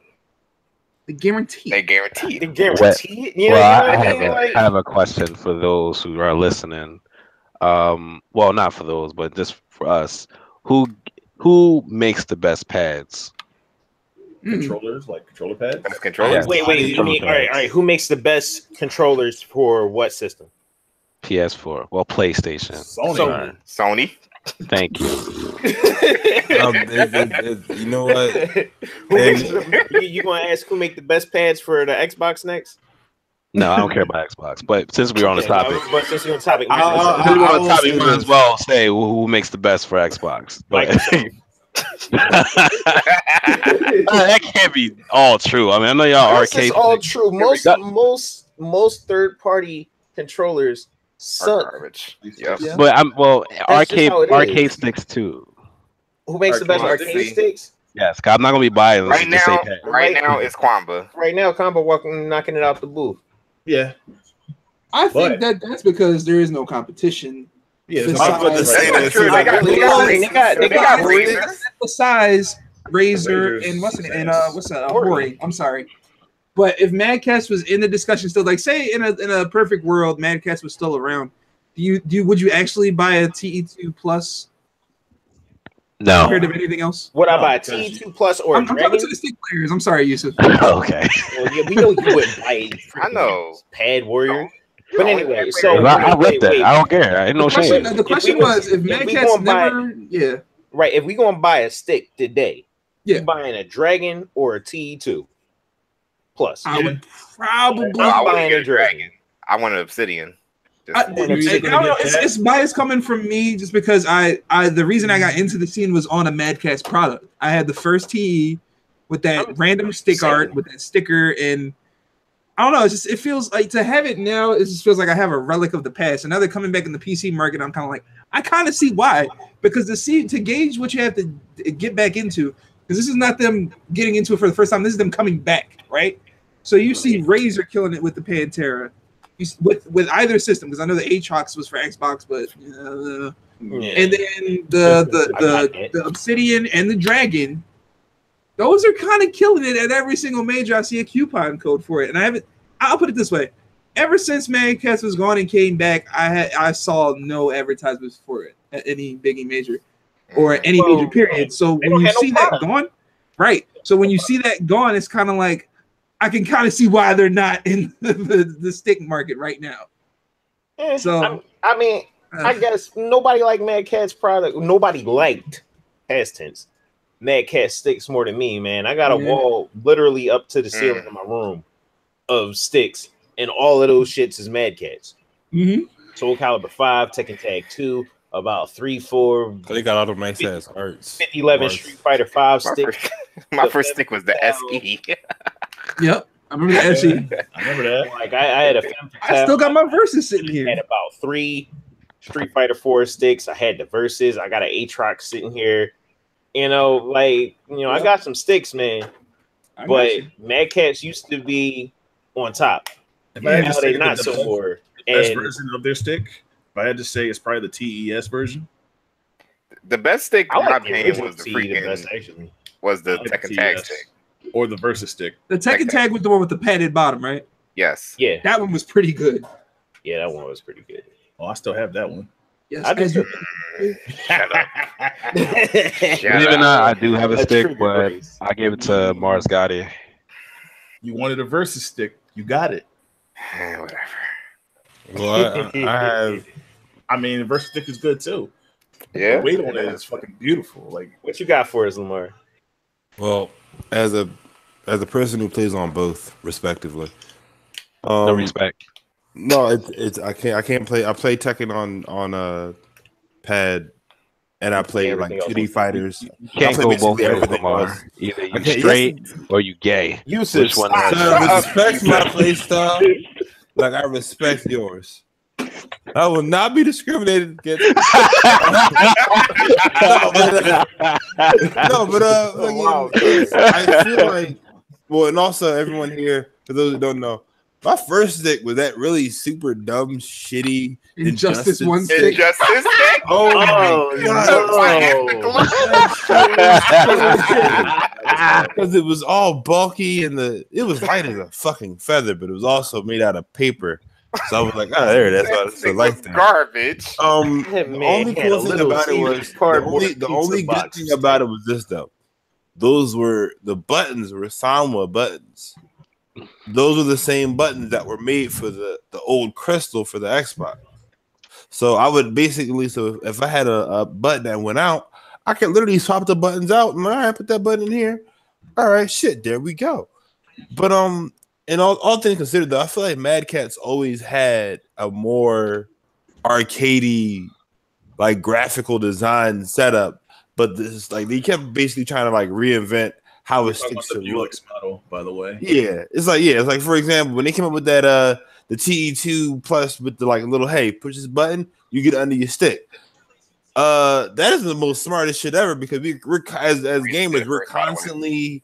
They guarantee it. You know I have a question for those who are listening. Well, not for those, but just for us. Who makes the best pads? Controllers, like controller pads. Best controllers. Wait. I mean, all right. Who makes the best controllers for what system? PS4. Well, PlayStation. Sony. Thank you. You know what? You want to ask who make the best pads for the Xbox next? No, I don't care about Xbox. But since we're on the topic, but since you're on the topic, you might as well say who makes the best for Xbox. That can't be all true. I mean, I know y'all arcade. It's all true. Most third-party controllers suck. Garbage. Yep. Yeah. But arcade sticks too. Who makes the best arcade sticks? Yes, I'm not gonna be buying right now. Right now, it's Quamba. Right now, Quamba knocking it out the booth. Yeah, I think that's because there is no competition. Yeah, they got besides Razer and what's that? Hori. I'm sorry. But if Mad Catz was in the discussion still, like say in a perfect world, Mad Catz was still around, would you actually buy a TE2 Plus? No. Compared to anything else? Would I buy a TE2 Plus or I'm talking to the stick players. I'm sorry, Yusuf. Okay. Well, yeah, we know you wouldn't buy it. I know. Pad Warrior. But anyway, so I rep that. I don't care. Ain't no shame. The question was if Mad Catz never, right. If we gonna buy a stick today, you buying a Dragon or a TE2 Plus. I would probably. I'm buying a Dragon. I want an Obsidian. I don't know. It's bias coming from me just because the reason I got into the scene was on a Mad Catz product. I had the first TE with that random stick art with that sticker, and I don't know. It feels like to have it now. It just feels like I have a relic of the past. And now they're coming back in the PC market. I'm kind of like, I kind of see why, because to gauge what you have to get back into, because this is not them getting into it for the first time. This is them coming back, right? So you see Razer killing it with the Pantera. With either system, because I know the Aatrox was for Xbox, but and then the Obsidian and the Dragon, those are kind of killing it at every single major. I see a coupon code for it, and I'll put it this way: ever since Mad Catz was gone and came back, I saw no advertisements for it at any biggie major or any major period. So when you see that gone, right? So when you see that gone, it's kind of like, I can kind of see why they're not in the stick market right now. So I mean, I guess nobody liked Mad Catz product. Nobody liked, past tense, Mad Catz sticks more than me, man. I got a wall literally up to the ceiling of my room of sticks, and all of those shits is Mad Catz. Soul Calibur 5, Tekken Tag 2, about 3-4. They got all the nice ass arts. 50-11 Street Fighter 5 stick. My first stick was the SE. Yep, I remember the SE. I remember that. Like I had a. I still got my Versus sitting here. I had about 3 Street Fighter 4 sticks. I had the Versus. I got an Aatrox sitting here. I got some sticks, man. But Mad Catz used to be on top. If I had to say not so more. Best version of their stick, if I had to say, it's probably the TES version. The best stick in my opinion was the freaking was the Tekken Tag stick. Or the Versus stick. The Tekken Tag was the one with the padded bottom, right? Yes. Yeah. That one was pretty good. Yeah, that one was pretty good. Oh, I still have that one. Yes. I do. Shut up. Even though I do have a stick, but I gave it to Mars Gotti. You wanted a Versus stick. You got it. Whatever. Well, I have. I mean, the Versus stick is good too. Yeah. The weight on it is fucking beautiful. Like, what you got for us, Lamar? Well, as a person who plays on both, respectively. No respect. No, I can't play. I play Tekken on pad, and I play like 2D fighters. You can't go both ways, Lamar. Either you straight or you gay. Which one? Respect my play style. Like I respect yours. I will not be discriminated against. I feel like, well, and also everyone here, for those who don't know, my first stick was that really super dumb, shitty Injustice one stick. Injustice stick? Oh my god! Because it was all bulky and it was light as a fucking feather, but it was also made out of paper. So I was like, oh, there it is. That's a life thing. Garbage. The only cool thing about it was the only good thing about it was this though. The buttons were Sanwa buttons. Those were the same buttons that were made for the old Crystal for the Xbox. So I would basically, if I had a button that went out, I could literally swap the buttons out and all right, put that button in here. All right, shit, there we go. But and all things considered, though, I feel like Mad Catz always had a more arcadey, like graphical design setup. But this, like, they kept basically trying to like reinvent how it sticks to look. Model, by the way. Yeah, it's like for example, when they came up with that the TE2 Plus with the like little push this button, you get it under your stick. That is the most smartest shit ever because we're as gamers, we're constantly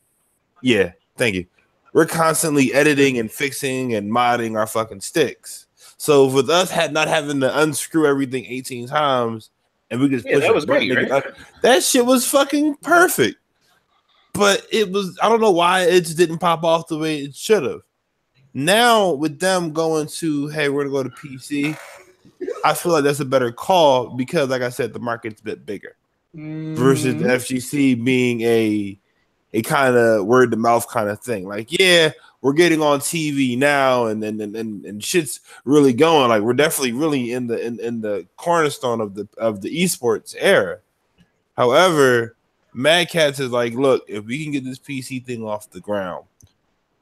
thank you. We're constantly editing and fixing and modding our fucking sticks. So with us not having to unscrew everything 18 times and we just push that was great, right? That shit was fucking perfect. But it was, I don't know why it just didn't pop off the way it should have. Now with them going to, hey, we're gonna go to PC, I feel like that's a better call because, like I said, the market's a bit bigger versus the FGC being a kind of word to mouth kind of thing. Like, yeah, we're getting on TV now, and shit's really going. Like we're definitely really in the cornerstone of the esports era. However, Mad Catz is like, look, if we can get this PC thing off the ground,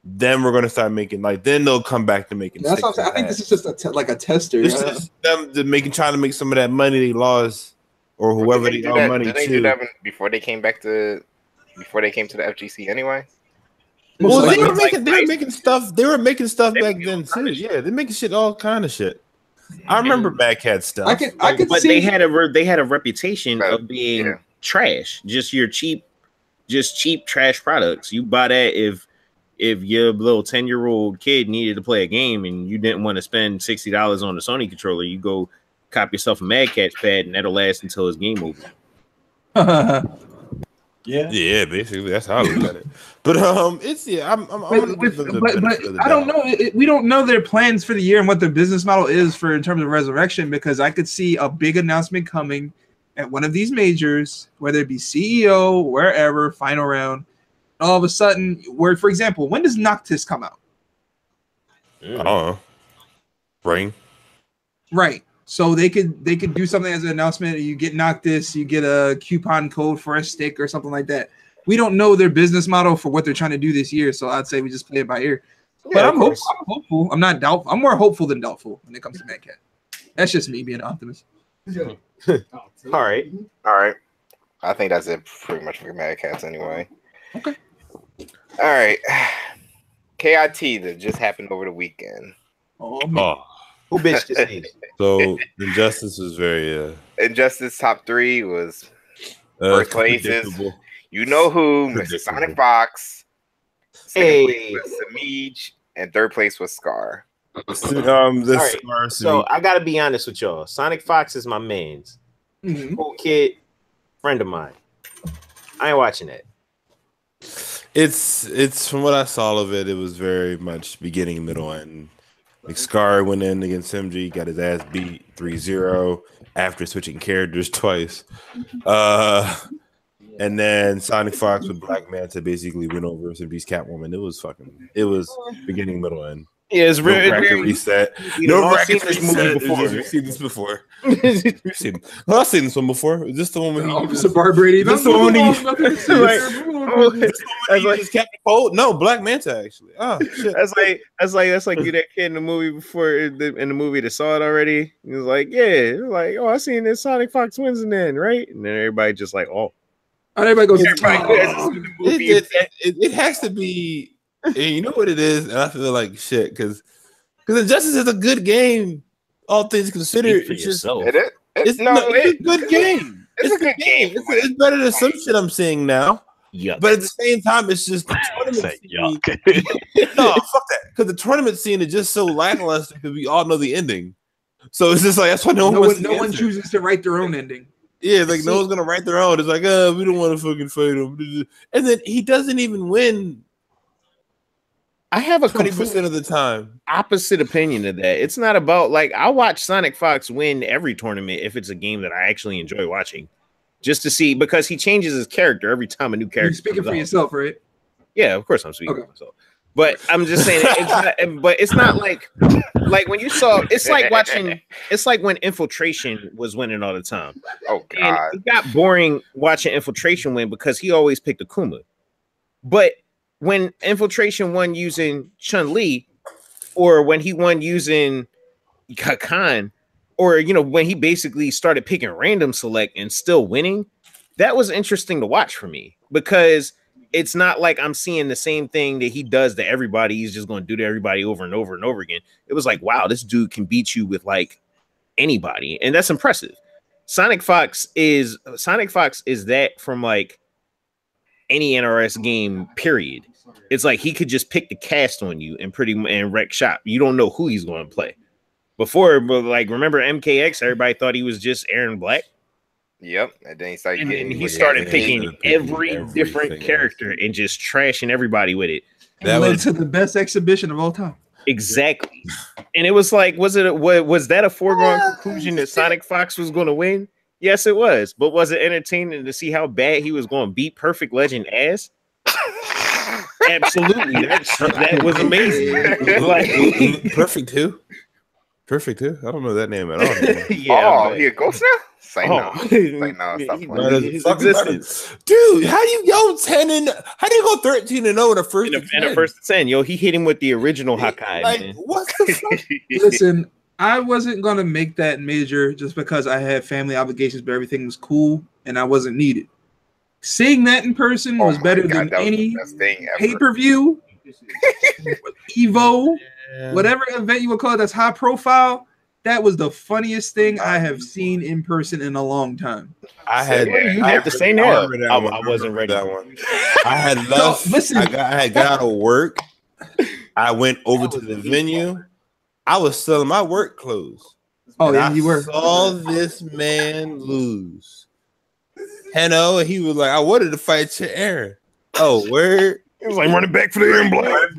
then we're gonna start making then they'll come back to making. That's what I'm saying. I think this is just a tester. This is them trying to make some of that money they lost, or whoever they owe money to. Did they do that before they came to the FGC anyway? Well, they were making stuff. They were making stuff back then too. Yeah, they're making shit, all kind of shit. I remember Mad Catz stuff. I could see. They had a reputation of being trash, just cheap trash products. You buy that if your little 10-year-old kid needed to play a game and you didn't want to spend $60 on the Sony controller, you go cop yourself a Mad Catz pad and that'll last until his game over. Yeah, basically that's how I look at it. But it's but I don't know. We don't know their plans for the year and what their business model is in terms of Resurrection, because I could see a big announcement coming at one of these majors, whether it be CEO, wherever, final round. All of a sudden, for example, when does NaClRice come out? I don't know. Spring. Right. So they could do something as an announcement. You get NaClRice, you get a coupon code for a stick or something like that. We don't know their business model for what they're trying to do this year, so I'd say we just play it by ear. But I'm hopeful. I'm not doubtful. I'm more hopeful than doubtful when it comes to Mad Catz. That's just me being an optimist. All right. I think that's it pretty much for Mad Catz anyway. Okay. All right. KIT that just happened over the weekend. Oh man. Who bitched this season? So Injustice was very Injustice top 3 was first place is you know who, Mr. Sonic Fox. Second place was Samij, and third place was Scar. Right. So I gotta be honest with y'all. Sonic Fox is my man's. Cool kid, friend of mine. I ain't watching that. It's from what I saw of it, it was very much beginning, middle, end. Like Scar went in against MG, got his ass beat 3-0 after switching characters twice. And then Sonic Fox with Black Manta basically went over MG's Catwoman. It was beginning, middle, end. Yeah, it's really reset. No bracket reset. We've seen this before. I've seen this one before. Is this the one where Officer Barbrady? This the one like Captain Cold? No, Black Manta actually. Oh shit. That's like you that kid in the movie before in the movie that saw it already. He was like, yeah, like, oh, I seen this Sonic Fox wins and then right, and then everybody just like, oh, everybody goes. It has to be. And you know what it is, and I feel like shit because Injustice is a good game, all things considered. It's a good game. It's a good game. It's better than some shit I'm seeing now. Yeah, but at the same time, it's just the tournament scene. No, fuck that, because the tournament scene is just so lackluster because we all know the ending. So it's just like that's why no one chooses to write their own ending. Yeah, like no one's gonna write their own. It's like, we don't want to fucking fight him, and then he doesn't even win. I have a 20% of the time opposite opinion of that. It's not about like I watch Sonic Fox win every tournament if it's a game that I actually enjoy watching, just to see because he changes his character every time a new character. You're speaking for yourself, right? Yeah, of course I'm speaking for myself. But I'm just saying, it's not like when you saw. It's like watching. It's like when Infiltration was winning all the time. Oh God, and it got boring watching Infiltration win because he always picked Akuma, but when Infiltration won using Chun-Li, or when he won using Khan, or when he basically started picking random select and still winning, that was interesting to watch for me because it's not like I'm seeing the same thing that he does to everybody. He's just going to do to everybody over and over and over again. It was like, wow, this dude can beat you with like anybody, and that's impressive. Sonic Fox is that from like any NRS game, period. It's like he could just pick the cast on you and wreck shop. You don't know who he's going to play. Before, but like remember MKX, everybody thought he was just Aaron Black. Yep, and then he started picking every different character and just trashing everybody with it. That led to the best exhibition of all time. Exactly. And it was like, was that a foregone conclusion that Sonic Fox was going to win? Yes, it was. But was it entertaining to see how bad he was going to beat Perfect Legend ass? Absolutely, that was amazing. Like, Perfect too. Perfect too. I don't know that name at all. Yeah, he a ghost now? Say no. Say no. Stop playing. His existence. Dude, how do you go 10 and how do you go 13 and 0 in the first in the first 10? Yo, he hit him with the original Hakai. Like, man. what the fuck? Listen, I wasn't gonna make that major just because I had family obligations, but everything was cool and I wasn't needed. Seeing that in person was better than any pay-per-view, Evo, whatever event you would call it that's high profile. That was the funniest thing I have seen in person in a long time. I had you have to say now. I wasn't ready. That one. I had left. Listen, I had got out of work. I went over to the venue. I was still in my work clothes. Oh yeah, you were. Saw this man lose. Hello, and he was like, "I wanted to fight your Aaron." Oh, where? He was like running back for the Aaron Black.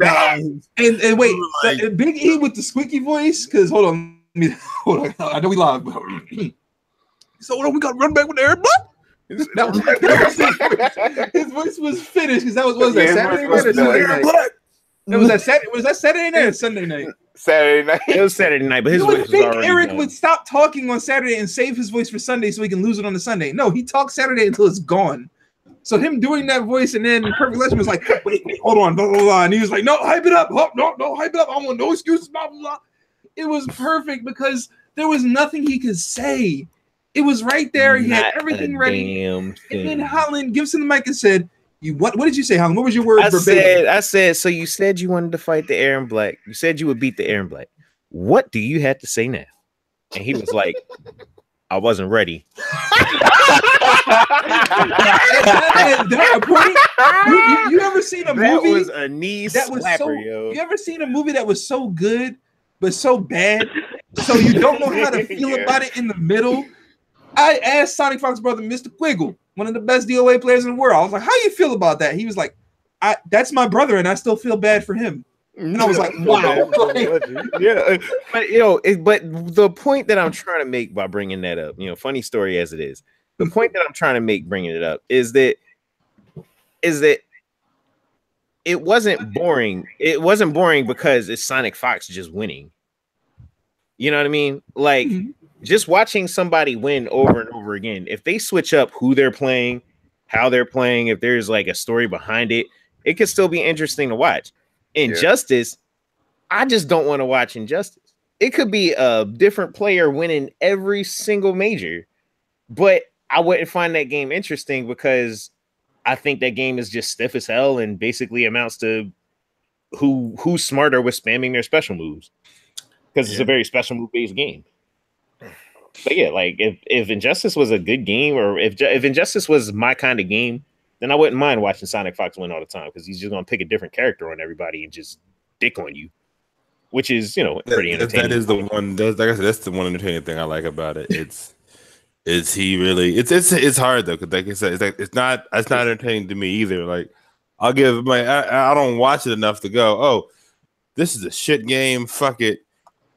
And wait, so Big E with the squeaky voice. Because hold on. I know we live. But so we got to run back with Aaron Black. His voice was finished because that was that Saturday night or Sunday night? Was that Saturday night or Sunday night? Saturday night. It was Saturday night, but his you voice would was think already Eric gone. would stop talking on Saturday and save his voice for Sunday so he can lose it on the Sunday. No, he talks Saturday until it's gone. So him doing that voice and then Perfect Legend was like, wait, hold on, blah, blah, blah. And he was like, no, hype it up. Oh, no, hype it up. I want no excuses, blah, blah, blah. It was perfect because there was nothing he could say. It was right there. He had everything ready. And then Holland gives him the mic and said, what did you say, Holland? What was your word? I said, so you said you wanted to fight the Aaron Black. You said you would beat the Aaron Black. What do you have to say now? And he was like, I wasn't ready. You ever seen a movie that was a knee that was slapper, so, yo? You ever seen a movie that was so good but so bad so you don't know how to feel about it in the middle? I asked Sonic Fox's brother, Mr. Quiggle, one of the best DOA players in the world. I was like, how you feel about that? He was like, that's my brother and I still feel bad for him. And I was like, wow. Yeah, but the point that I'm trying to make by bringing that up, funny story as it is, the point that I'm trying to make bringing it up is that it wasn't boring. It wasn't boring because it's Sonic Fox just winning. You know what I mean? Like just watching somebody win over and over again. If they switch up who they're playing, how they're playing, if there's like a story behind it, it could still be interesting to watch. Injustice, I just don't want to watch Injustice. It could be a different player winning every single major, but I wouldn't find that game interesting because I think that game is just stiff as hell and basically amounts to who's smarter with spamming their special moves because it's a very special move based game. But yeah, like if Injustice was a good game or if Injustice was my kind of game, then I wouldn't mind watching Sonic Fox win all the time because he's just gonna pick a different character on everybody and just dick on you, which is pretty entertaining. That is the one. Like I said, that's the one entertaining thing I like about it. It's hard though because like I said, it's not entertaining to me either. Like I'll give I don't watch it enough to go, oh, this is a shit game. Fuck it,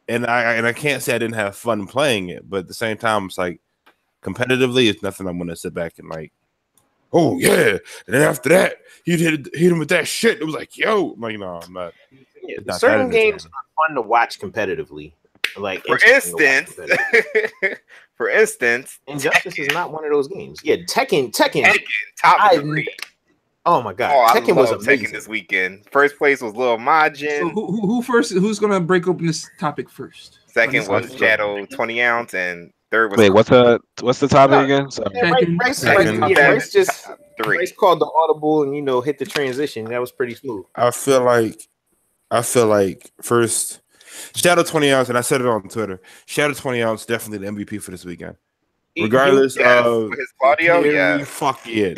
and I can't say I didn't have fun playing it, but at the same time, it's like competitively, it's nothing I'm gonna sit back and like. Oh yeah, and then after that, he'd hit him with that shit. It was like, yo, I'm like, no, I'm not. Yeah, certain games are fun to watch competitively. Like for instance, Injustice is not one of those games. Yeah, Tekken, top 3. Oh my god, Tekken was amazing. Tekken this weekend. First place was Lil Majin. So who first? Who's gonna break open this topic first? Second was Shadow 20 ounce, and third was. Wait, what's the topic again? Rice just 3. Rice called the audible and hit the transition. That was pretty smooth. I feel like first Shadow 20 ounce, and I said it on Twitter. Shadow 20 ounce definitely the MVP for this weekend, regardless of his audio. Fuck yeah,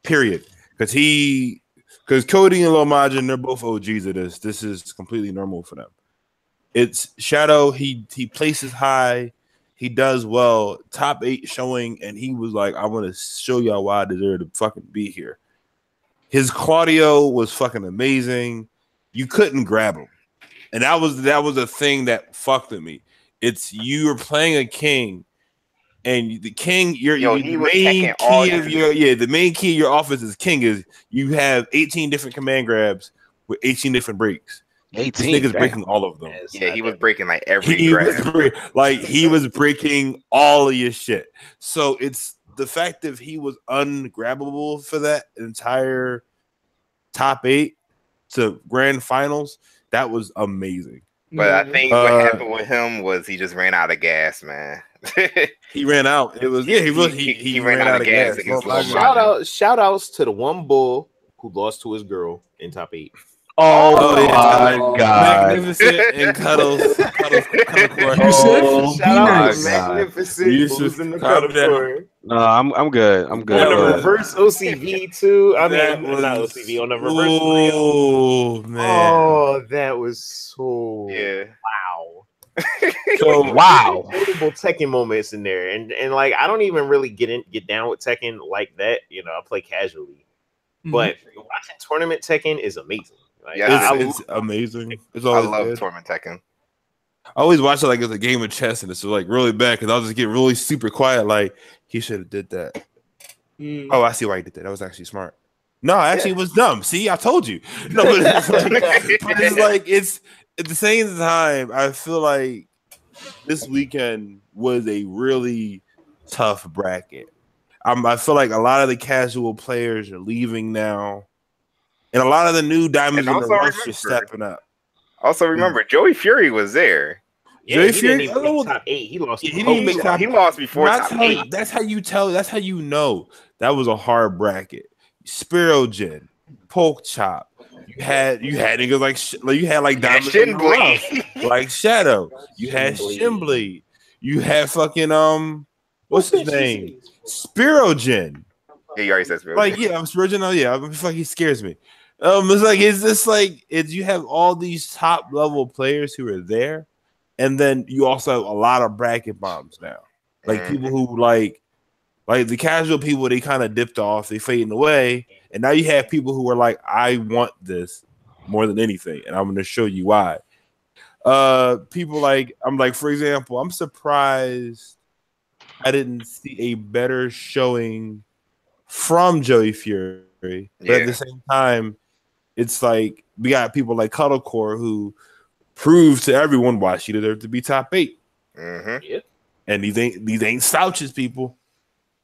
period. Because Cody and Lil Majin, they're both OGs of this. This is completely normal for them. It's Shadow. He places high. He does well. Top 8 showing, and he was like, I want to show y'all why I deserve to fucking be here. His Claudio was fucking amazing. You couldn't grab him. And that was a thing that fucked with me. It's you were playing a king, And the king, he the was main Tekken all key of the main key of your offense as king is you have 18 different command grabs with 18 different breaks. 18. This nigga's breaking all of them. Yeah, he was breaking like every grab. He was breaking all of your shit. So it's the fact that he was ungrabbable for that entire top 8 to grand finals. That was amazing. But I think what happened with him was he just ran out of gas, man. He ran out. It was he ran out of gas. Shout outs to the one bull who lost to his girl in top 8. Oh my God! Magnificent and Cuddles. Shout out to Magnificent. Yusuf, In the calm down. No, I'm good. I'm good. On the reverse OCV too. I mean, not OCV on the reverse. Oh man! Oh, that was so wow. So wow. Notable Tekken moments in there, and like I don't even really get down with Tekken like that. You know, I play casually, but watching tournament Tekken is amazing. Like, it's amazing. It's always I love good. tournament Tekken. I always watch it like it's a game of chess, and it's like really bad because I'll just get really super quiet. Like he should have did that. Oh, I see why he did that. That was actually smart. No, actually, it was dumb. See, I told you. No, but it's at the same time. I feel like this weekend was a really tough bracket. I feel like a lot of the casual players are leaving now. And a lot of the new diamonds in the rush are stepping up. Also, remember, Joey Fury was there. Yeah, Joey Fury didn't even make top 8. He lost. He didn't make top. He lost before top 8. That's how you tell. That's how you know that was a hard bracket. Spirogen, Poke Chop. You had niggas like you had like diamonds in the rough, like Shadow. You had Shinblade. You had fucking what's his name? Spirogen. Yeah, you already said Spirogen. Like I'm Spirogen. Oh yeah, I feel like he scares me. You have all these top level players who are there, and then you also have a lot of bracket bombs now. Like people who like the casual people, they kind of dipped off, they fading away, and now you have people who are like, I want this more than anything, and I'm going to show you why. People like for example, I'm surprised I didn't see a better showing from Joey Fury, but at the same time. It's like we got people like Cuddlecore who proved to everyone why she deserved to be top 8. And these ain't slouches, people.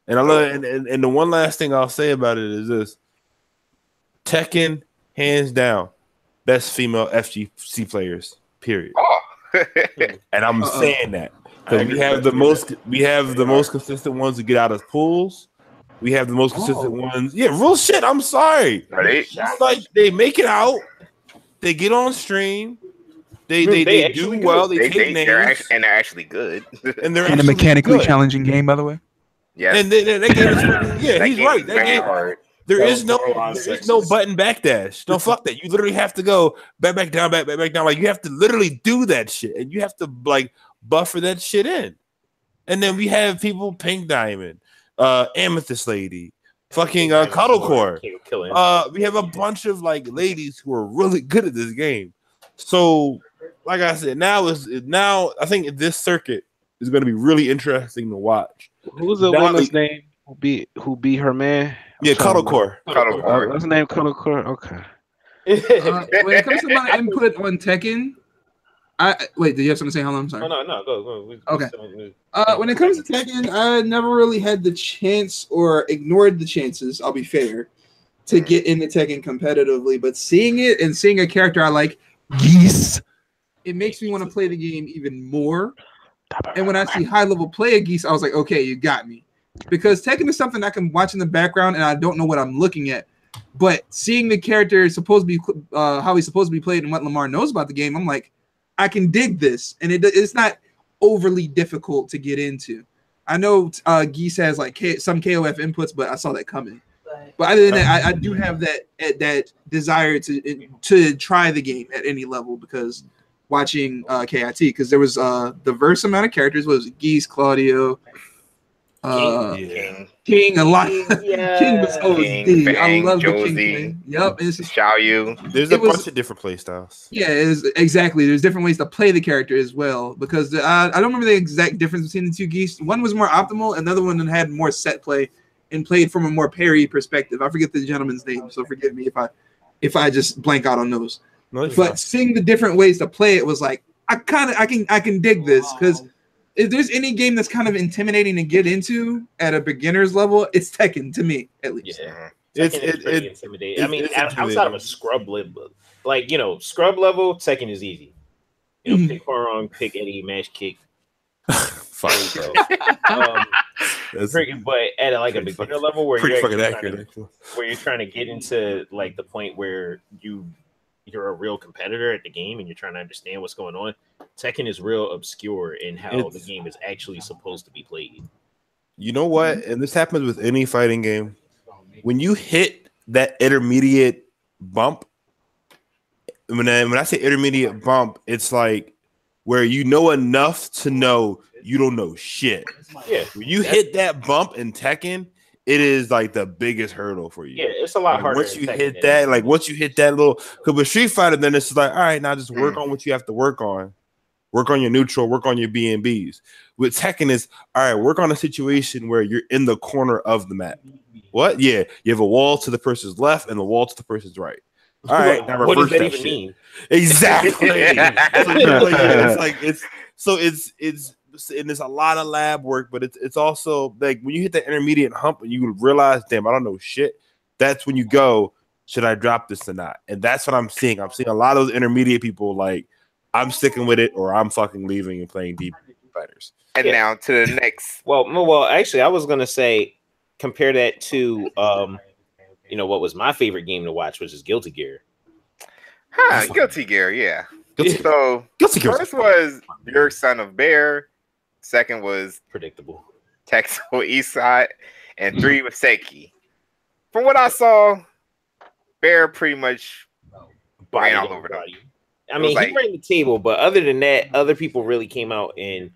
And I love and the one last thing I'll say about it is this: Tekken, hands down, best female FGC players. Period. And I'm saying that because we have the most consistent ones to get out of pools. We have the most consistent ones. Yeah, real shit. I'm sorry. Like they make it out. They get on stream. They do well. They take names. They're actually good. And they're in a mechanically challenging game, by the way. Yeah. And that game is he's right. That game hard. There is no button backdash. No, fuck that. You literally have to go back down. Like you have to literally do that shit, and you have to like buffer that shit in. And then we have people Pink Diamond. Amethyst Lady, fucking Cuddlecore. We have a bunch of like ladies who are really good at this game. So, like I said, now I think this circuit is going to be really interesting to watch. Who's the woman's name? Who be her man? Yeah, Cuddlecore. What's her name? Cuddlecore. Okay. When it comes to my input on Tekken. Wait, did you have something to say? Hold on, I'm sorry. No, go. Okay. When it comes to Tekken, I never really had the chance or ignored the chances, I'll be fair, to get into Tekken competitively. But seeing it and seeing a character I like, Geese, it makes me want to play the game even more. And when I see high-level play of Geese, I was like, okay, you got me. Because Tekken is something I can watch in the background and I don't know what I'm looking at. But seeing the character supposed to be how he's supposed to be played and what Lamar knows about the game, I'm like, I can dig this, and it's not overly difficult to get into. I know Geese has like some KOF inputs, but I saw that coming. But other than that, I do have that desire to try the game at any level because watching KIT, because there was the diverse amount of characters. Was Geese, Claudio, King a lot. Yeah. King was OD. King, Fang, I love Josie, the King thing. Yep. Xiao Yu. There's a bunch of different play styles. Yeah, exactly. There's different ways to play the character as well. Because I don't remember the exact difference between the two geese. One was more optimal, another one had more set play and played from a more parry perspective. I forget the gentleman's name, so forgive me if I just blank out on those. No, but seeing the different ways to play it was like I can dig this, because if there's any game that's kind of intimidating to get into at a beginner's level, it's Tekken to me, at least. Yeah, it's intimidating. I mean, outside of a scrub level, like scrub level, Tekken is easy. Pick Horong, pick Eddie, mash kick. But at a beginner level where pretty fucking accurate, where you're trying to get into like the point where you're a real competitor at the game and you're trying to understand what's going on. Tekken is real obscure in how the game is actually supposed to be played. You know what? And this happens with any fighting game. When you hit that intermediate bump, when I say intermediate bump, it's like where you know enough to know you don't know shit. Yeah. When you hit that bump in Tekken, it is like the biggest hurdle for you. Yeah, it's a lot harder. Once you hit that, once you hit that little, because with Street Fighter, then it's like, all right, now just work on what you have to work on. Work on your neutral, work on your B&Bs. With Tekken, is all right, work on a situation where you're in the corner of the map. What? Yeah, you have a wall to the person's left and a wall to the person's right. All right, now what does reverse that even shit. mean? Exactly. And it's a lot of lab work, but it's also like when you hit that intermediate hump and you realize, damn, I don't know shit. That's when you go, should I drop this or not? And that's what I'm seeing. I'm seeing a lot of those intermediate people like, I'm sticking with it or I'm fucking leaving and playing deep fighters. And now to the next. Well, actually, I was gonna say compare that to what was my favorite game to watch, which is Guilty Gear. Guilty Gear, yeah. Guilty Gear. First was Your Son of Bear. Second was predictable Texel East Side, and 3 was Seiki. From what I saw, Bear pretty much ran all over them. I mean, he ran the table, but other than that, other people really came out and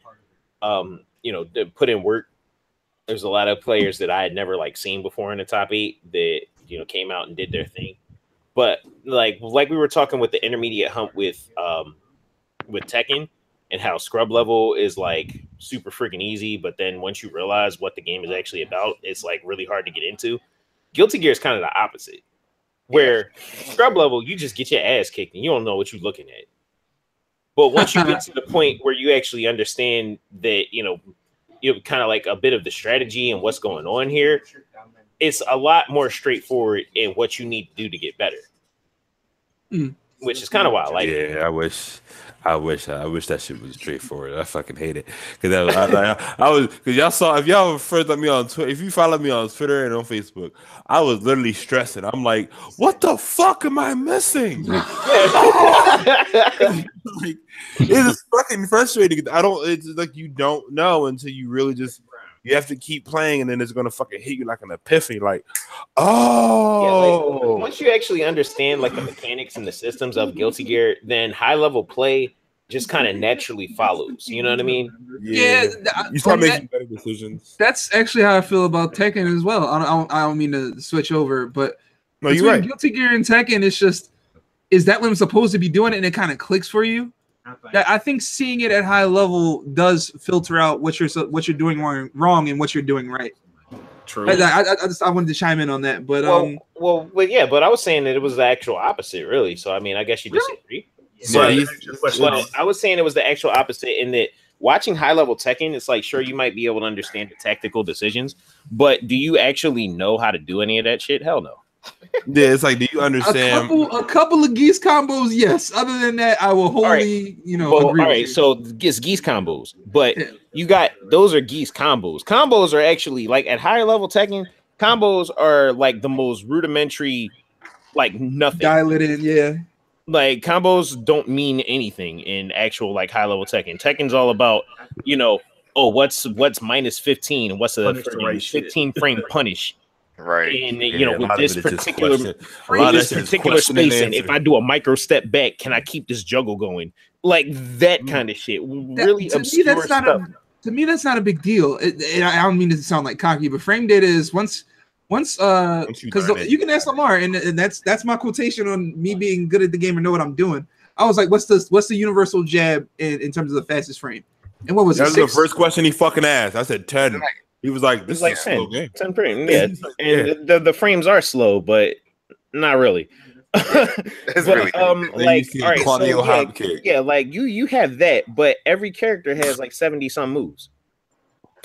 put in work. There's a lot of players that I had never seen before in the top 8 that came out and did their thing. But like we were talking with the intermediate hump with Tekken, and how scrub level is super freaking easy, but then once you realize what the game is actually about, it's really hard to get into. Guilty Gear is kind of the opposite, where scrub level, you just get your ass kicked and you don't know what you're looking at. But once you get to the point where you actually understand that, kind of a bit of the strategy and what's going on here, it's a lot more straightforward in what you need to do to get better. Which is kind of why I like it. Yeah, I wish that shit was straightforward. I fucking hate it because because y'all saw, if y'all first let me on Twitter, if you follow me on Twitter and on Facebook, I was literally stressing. I'm like, what the fuck am I missing? It is fucking frustrating. It's like you don't know until you really just. You have to keep playing, and then it's gonna fucking hit you like an epiphany. Once you actually understand the mechanics and the systems of Guilty Gear, then high level play just kind of naturally follows. You know what I mean? Yeah. You start making better decisions. That's actually how I feel about Tekken as well. I don't mean to switch over, but no, you're right. Guilty Gear and Tekken, it's just, is that what I'm supposed to be doing? And it kind of clicks for you. I think seeing it at high level does filter out what you're doing wrong and what you're doing right. True. I wanted to chime in on that, but but I was saying that it was the actual opposite, really. So I mean, I guess you disagree. Well, I was saying it was the actual opposite in that watching high level Tekken, it's sure, you might be able to understand the tactical decisions, but do you actually know how to do any of that shit? Hell no. Yeah, it's do you understand a couple of geese combos? Yes. Other than that, I will wholly, agree. All right, so it's geese combos, but you got those are geese combos. Combos are actually at higher level Tekken. Combos are the most rudimentary, nothing. Dial it in, yeah. Combos don't mean anything in actual high level Tekken. Tekken's all about what's minus 15 and what's a 15 frame punish. Right. And with this particular spacing, if I do a micro step back, can I keep this juggle going? That kind of shit. Really obscure stuff. To me, that's not a big deal. I don't mean to sound like cocky, but frame data is once because you can ask Lamar, and that's my quotation on me being good at the game and know what I'm doing. I was like, what's the universal jab in terms of the fastest frame? And what was that? That was the first question he fucking asked. I said 10. He was like, "This is like a 10, slow game." 10 frame, yeah. And the frames are slow, but not really. It's But, really like, all right, Claudio so, hop kick. yeah, like you have that, but every character has like 70 some moves.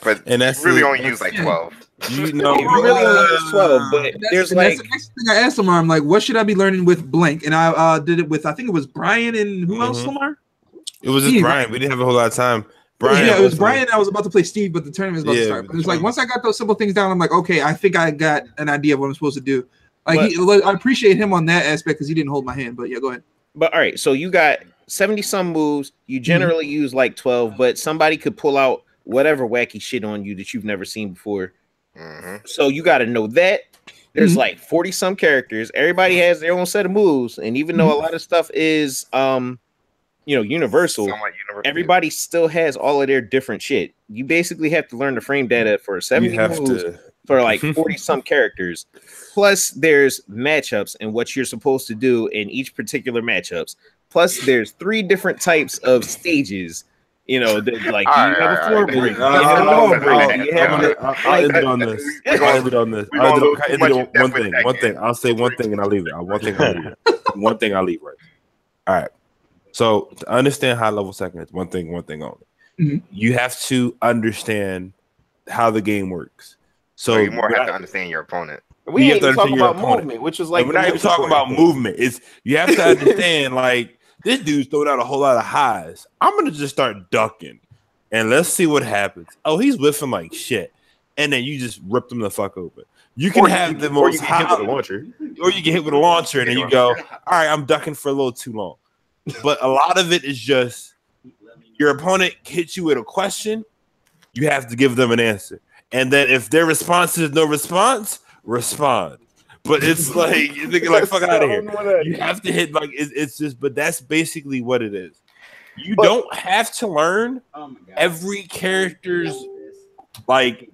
but And that's you really it. only use like 12. You know, You really only use 12, but there's like that's the next thing I asked Lamar. I'm like, what should I be learning with blank? And I did it with, I think it was Brian and who else, Lamar? it was just Steve. Brian. We didn't have a whole lot of time. Brian, Yeah, it was Brian. I was about to play Steve, but the tournament was about to Yeah, start. But it's like once I got those simple things down, I'm like, okay, I think I got an idea of what I'm supposed to do. Like, I appreciate him on that aspect because he didn't hold my hand. But yeah, go ahead. But all right, so you got 70 some moves. You generally use like 12, but somebody could pull out whatever wacky shit on you that you've never seen before. So you got to know that there's like 40 some characters. Everybody has their own set of moves, and even though a lot of stuff is universal, everybody still has all of their different shit. You basically have to learn the frame data for 70 moves for like 40 some characters. Plus there's matchups and what you're supposed to do in each particular matchups. Plus there's 3 different types of stages. You know, like you have a floor break. I'll end it on this. One thing. I'll say one thing and I'll leave it. One thing I'll leave right. All right. So to understand high level seconds, one thing only. You have to understand how the game works. So you more have to understand your opponent. We ain't even talking about movement, which is like we're not even talking about movement. It's you have to understand like this dude's throwing out a whole lot of highs. I'm gonna just start ducking and let's see what happens. Oh, he's whiffing like shit, and then you just rip them the fuck open. You can have the most high, hit with a launcher, or you get hit with a launcher, and then you go, all right, I'm ducking for a little too long. But a lot of it is just your opponent hits you with a question, you have to give them an answer, and then if their response is no response, respond. But it's like you're thinking like fuck out of here. You have to hit like it's just. But that's basically what it is. You don't have to learn every character's like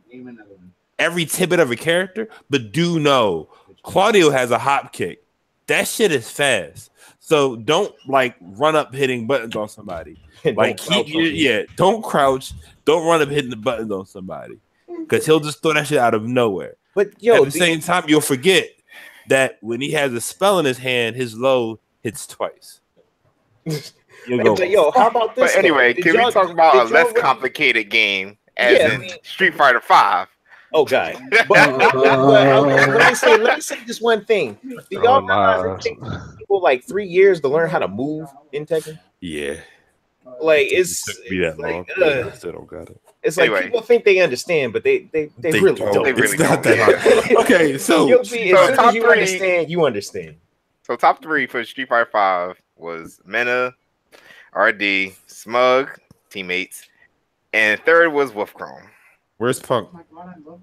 every tidbit of a character, but do know Claudio has a hop kick. That shit is fast. So don't like run up hitting buttons on somebody. Like don't crouch. Don't run up hitting the buttons on somebody because he'll just throw that shit out of nowhere. But at the same time, you'll forget that when he has a spell in his hand, his low hits twice. How about this? But anyway, can we talk about a less complicated game as in Street Fighter 5? Oh God! Let me say this one thing. Do y'all realize it takes people like 3 years to learn how to move in Tekken? Yeah. Like it's be that long. I still don't got it. It's like people think they understand, but they really don't. They really it's not don't. that hard. Okay, so as soon as you understand, you understand. So top 3 for Street Fighter 5 was Mena, RD, Smug, teammates, and third was Wolfchrome. Where's Punk?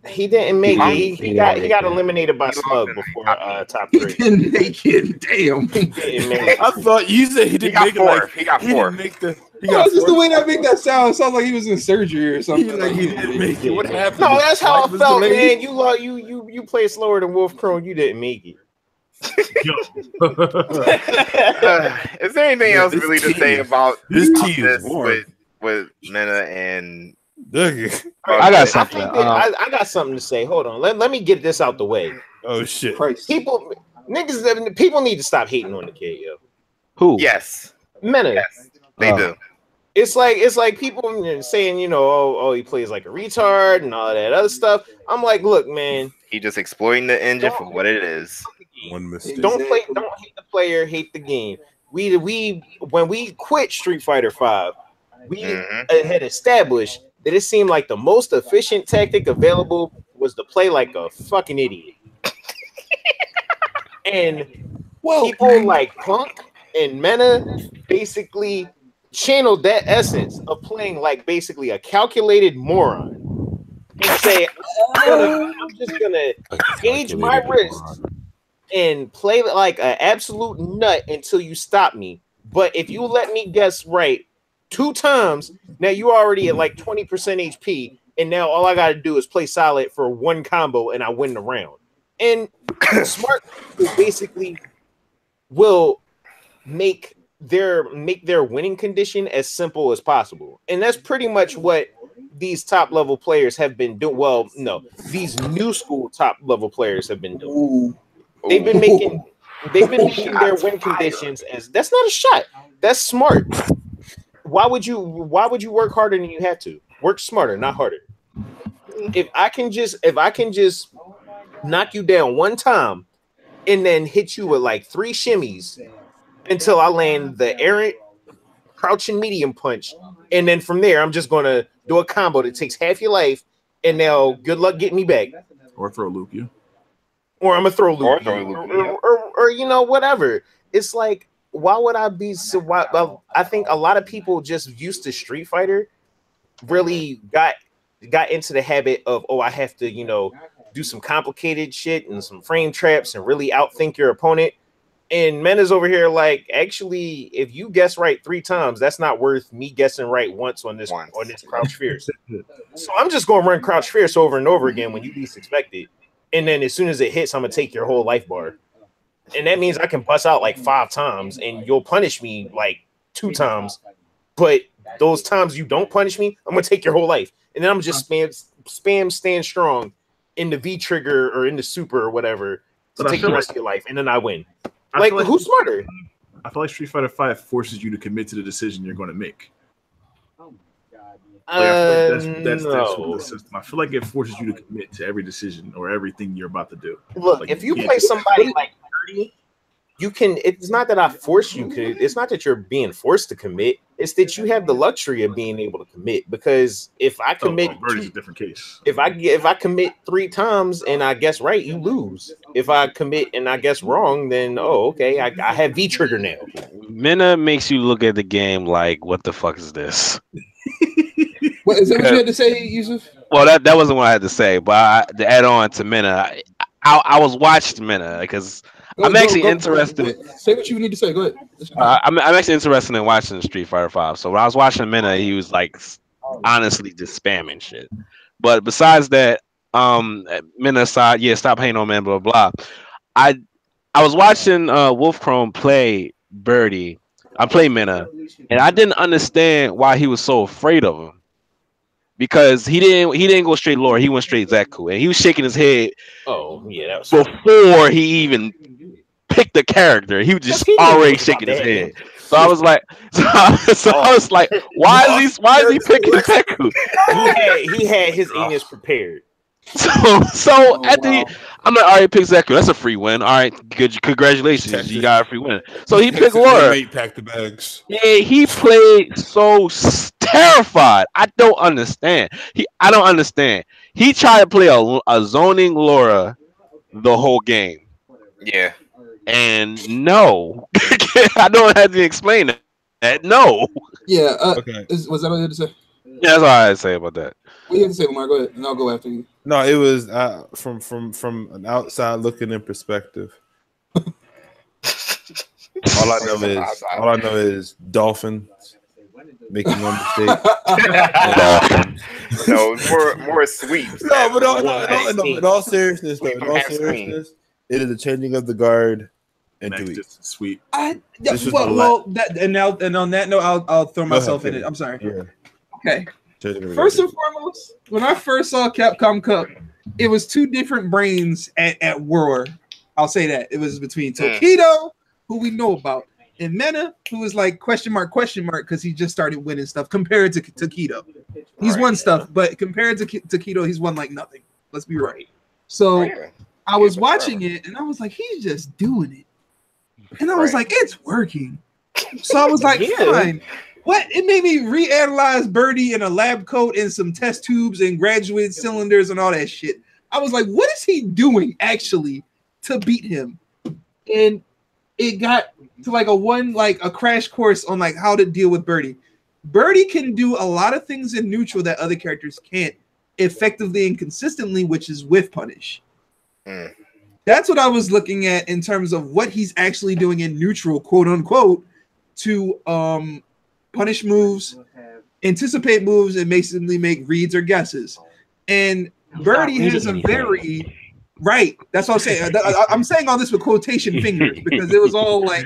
He didn't make it. He got eliminated by Smug before top 3. He didn't make it. Damn. He didn't make it. I thought you said he didn't make it. Like, he got 4. That's just the way that make that sound. It sounds like he was in surgery or something. He didn't make it. What happened? No, that's how I felt, man. You play slower than Wolfchrome. You didn't make it. Is there anything else really to say about this with Mena and? I got something. I got something to say. Hold on. Let me get this out the way. Oh shit! People need to stop hating on the kid, yo. Who? Yes, Mena. Yes, they do. It's like people saying, oh, he plays like a retard and all that other stuff. I'm like, look, man. He just exploiting the engine for what it is. One mistake. Don't hate the player, hate the game. We when we quit Street Fighter 5, we had established that it seemed like the most efficient tactic available was to play like a fucking idiot. And people like Punk and Mena basically channeled that essence of playing like basically a calculated moron and say, I'm just gonna gauge my wrist and play like an absolute nut until you stop me. But if you let me guess right, 2 times. Now you already at like 20% HP, and now all I got to do is play solid for 1 combo, and I win the round. And smart people basically will make their winning condition as simple as possible, and that's pretty much what these top level players have been doing. Well, no, these new school top level players have been doing. They've been making their win conditions as that's not a shot. That's smart. Why would you work harder than you have to? Work smarter, not harder. If I can just knock you down 1 time and then hit you with like 3 shimmies until I land the errant crouching medium punch, and then from there I'm just gonna do a combo that takes half your life, and now good luck getting me back. Or throw loop you. Or I'm gonna throw loop you. Or you know, whatever. It's like, why would I be so well, I think a lot of people just used to Street Fighter really got into the habit of, oh, I have to, you know, do some complicated shit and some frame traps and really outthink your opponent. And Mena's over here like, actually, if you guess right 3 times, that's not worth me guessing right once on this Crouch Fierce. So I'm just gonna run Crouch Fierce over and over again when you least expect it. And then as soon as it hits, I'm gonna take your whole life bar. And that means I can bust out like 5 times and you'll punish me like 2 times. But those times you don't punish me, I'm gonna take your whole life. And then I'm just spam stand strong in the V trigger or in the super or whatever to take the rest of your life, and then I win. Like who's smarter? I feel like Street Fighter 5 forces you to commit to the decision you're going to make. That's the system. I feel like it forces you to commit to every decision or everything you're about to do. Look, like, if you play somebody like 30, you can. It's not that I force you to. It's not that you're being forced to commit. It's that you have the luxury of being able to commit. Because if I commit, Birdie's a different case. If I commit 3 times and I guess right, you lose. If I commit and I guess wrong, then okay, I have V trigger now. Mena makes you look at the game like, what the fuck is this? What is that? What you had to say, Yusuf? Well, that wasn't what I had to say, but to add on to Mena, I was watching Mena because I'm actually interested. Say what you need to say. Go ahead. I'm actually interested in watching Street Fighter 5. So when I was watching Mena, he was like honestly just spamming shit. But besides that, Mena aside, yeah, stop hating on man, blah blah. I was watching Wolf Chrome play Birdie. I play Mena, and I didn't understand why he was so afraid of him. Because he didn't go straight Laura, he went straight Zeku, and he was shaking his head. Oh yeah, that was before he even picked the character. He was just already shaking his head. So I was like, I was like, why is he picking Zeku? He had his anus prepared. So at the I'm like, all right, pick Zeku. That's a free win. All right, good. Congratulations, you got a free win. So he picked Laura. Pack the bags. Yeah, he played so terrified. I don't understand. I don't understand. He tried to play a zoning Laura the whole game. Yeah. And no, I don't have to explain that. No. Yeah. Okay. Was that all you had to say? Yeah, that's all I had to say about that. What you have to say, Lamar? Go ahead, and I'll go after you. No, it was from an outside looking in perspective. All I know is dolphins making one mistake. No, more sweeps. No, but in all seriousness, it is a changing of the guard and sweep. And on that note, I'll throw myself in it. I'm sorry. Yeah. Okay. First and foremost, when I first saw Capcom Cup, it was 2 different brains at war. I'll say that. It was between Tokido, who we know about, and Mena, who was like question mark, because he just started winning stuff compared to Tokido. He's won stuff, but compared to Tokido, he's won like nothing. Let's be right. So I was watching it, and I was like, he's just doing it. And I was like, it's working. So I was like, fine. What? It made me reanalyze Birdie in a lab coat and some test tubes and graduate cylinders and all that shit. I was like, what is he doing actually to beat him? And it got to like a crash course on like how to deal with Birdie. Birdie can do a lot of things in neutral that other characters can't effectively and consistently, which is whiff punish. That's what I was looking at in terms of what he's actually doing in neutral, quote unquote, to punish moves, anticipate moves, and basically make reads or guesses. And Birdie has a very right. That's what I'm saying. I'm saying all this with quotation fingers because it was all like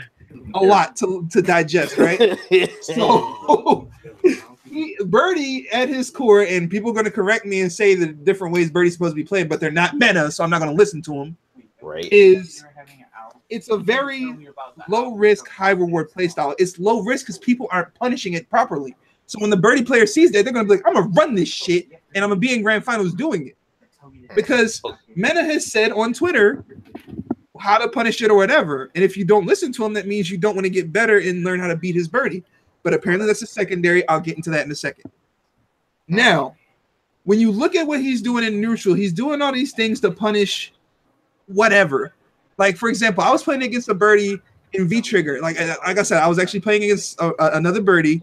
a lot to digest, right? So Birdie at his core, and people are going to correct me and say the different ways Birdie's supposed to be played, but they're not meta, so I'm not going to listen to him. Right. It's a very low risk, high reward play style. It's low risk because people aren't punishing it properly. So when the Birdie player sees that, they're going to be like, I'm going to run this shit, and I'm going to be in grand finals doing it. Because Mena has said on Twitter how to punish it or whatever. And if you don't listen to him, that means you don't want to get better and learn how to beat his Birdie. But apparently that's a secondary. I'll get into that in a second. Now, when you look at what he's doing in neutral, he's doing all these things to punish whatever. Like, for example, I was playing against a Birdie in V-Trigger. Like I said, I was actually playing against another Birdie.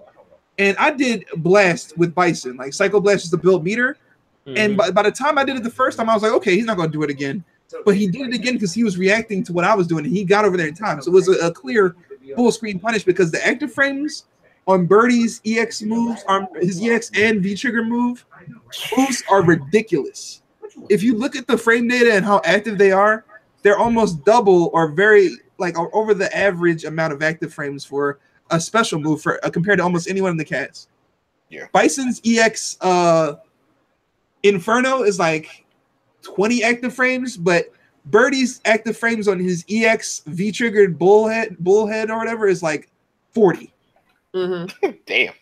And I did Blast with Bison. Like, Psycho Blast is the build meter. Mm-hmm. And by the time I did it the first time, I was like, okay, he's not going to do it again. But he did it again because he was reacting to what I was doing. And he got over there in time. So it was a clear full screen punish because the active frames on Birdie's EX moves, his EX and V-Trigger moves are ridiculous. If you look at the frame data and how active they are, they're almost double or very, like, over the average amount of active frames for a special move for compared to almost anyone in the Catz. Yeah. Bison's EX Inferno is like 20 active frames, but Birdie's active frames on his EX V-triggered bullhead or whatever is like 40. Mm-hmm. Damn.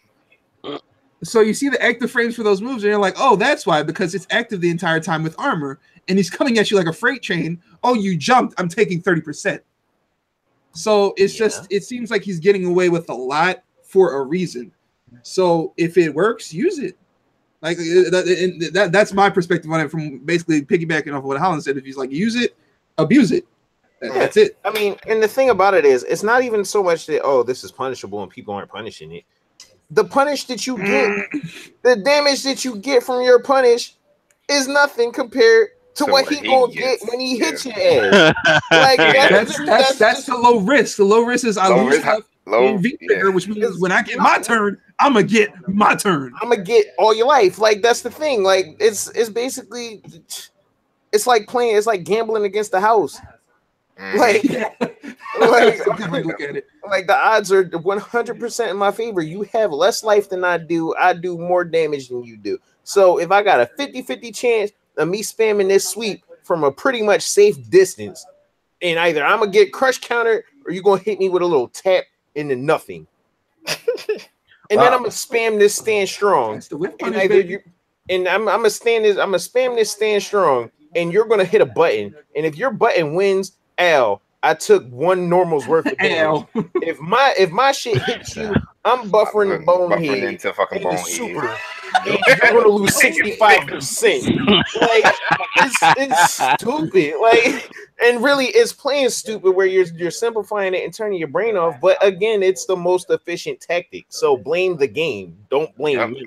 So you see the active frames for those moves, and you're like, oh, that's why, because it's active the entire time with armor, and he's coming at you like a freight train. Oh, you jumped. I'm taking 30%. So it's just, it seems like he's getting away with a lot for a reason. So if it works, use it. Like that's my perspective on it, from basically piggybacking off of what Holland said. If he's like, use it, abuse it. That's it. I mean, and the thing about it is, it's not even so much that, oh, this is punishable and people aren't punishing it. The punish that you get, the damage that you get from your punish is nothing compared to what he gonna get when he hits your ass. Like that's the low risk. The low risk is I lose stuff in V-trigger, which means when I get my turn, I'm gonna get my turn. I'm gonna get all your life. Like, that's the thing. Like, it's basically, it's like playing. It's like gambling against the house. Like, look at it. Like, the odds are 100% in my favor. You have less life than I do. I do more damage than you do. So if I got a 50-50 chance of me spamming this sweep from a pretty much safe distance, and either I'm gonna get crush countered or you're gonna hit me with a little tap into nothing. And then I'm gonna spam this stand strong. And either you, and I'm gonna spam this stand strong, and you're gonna hit a button. And if your button wins, I took one normal's worth of damage. If my shit hits you, I'm buffering the bonehead into fucking bonehead. And you're gonna lose 65%. Like, it's stupid. Like, and really, it's playing stupid where you're simplifying it and turning your brain off. But again, it's the most efficient tactic. So blame the game. Don't blame me.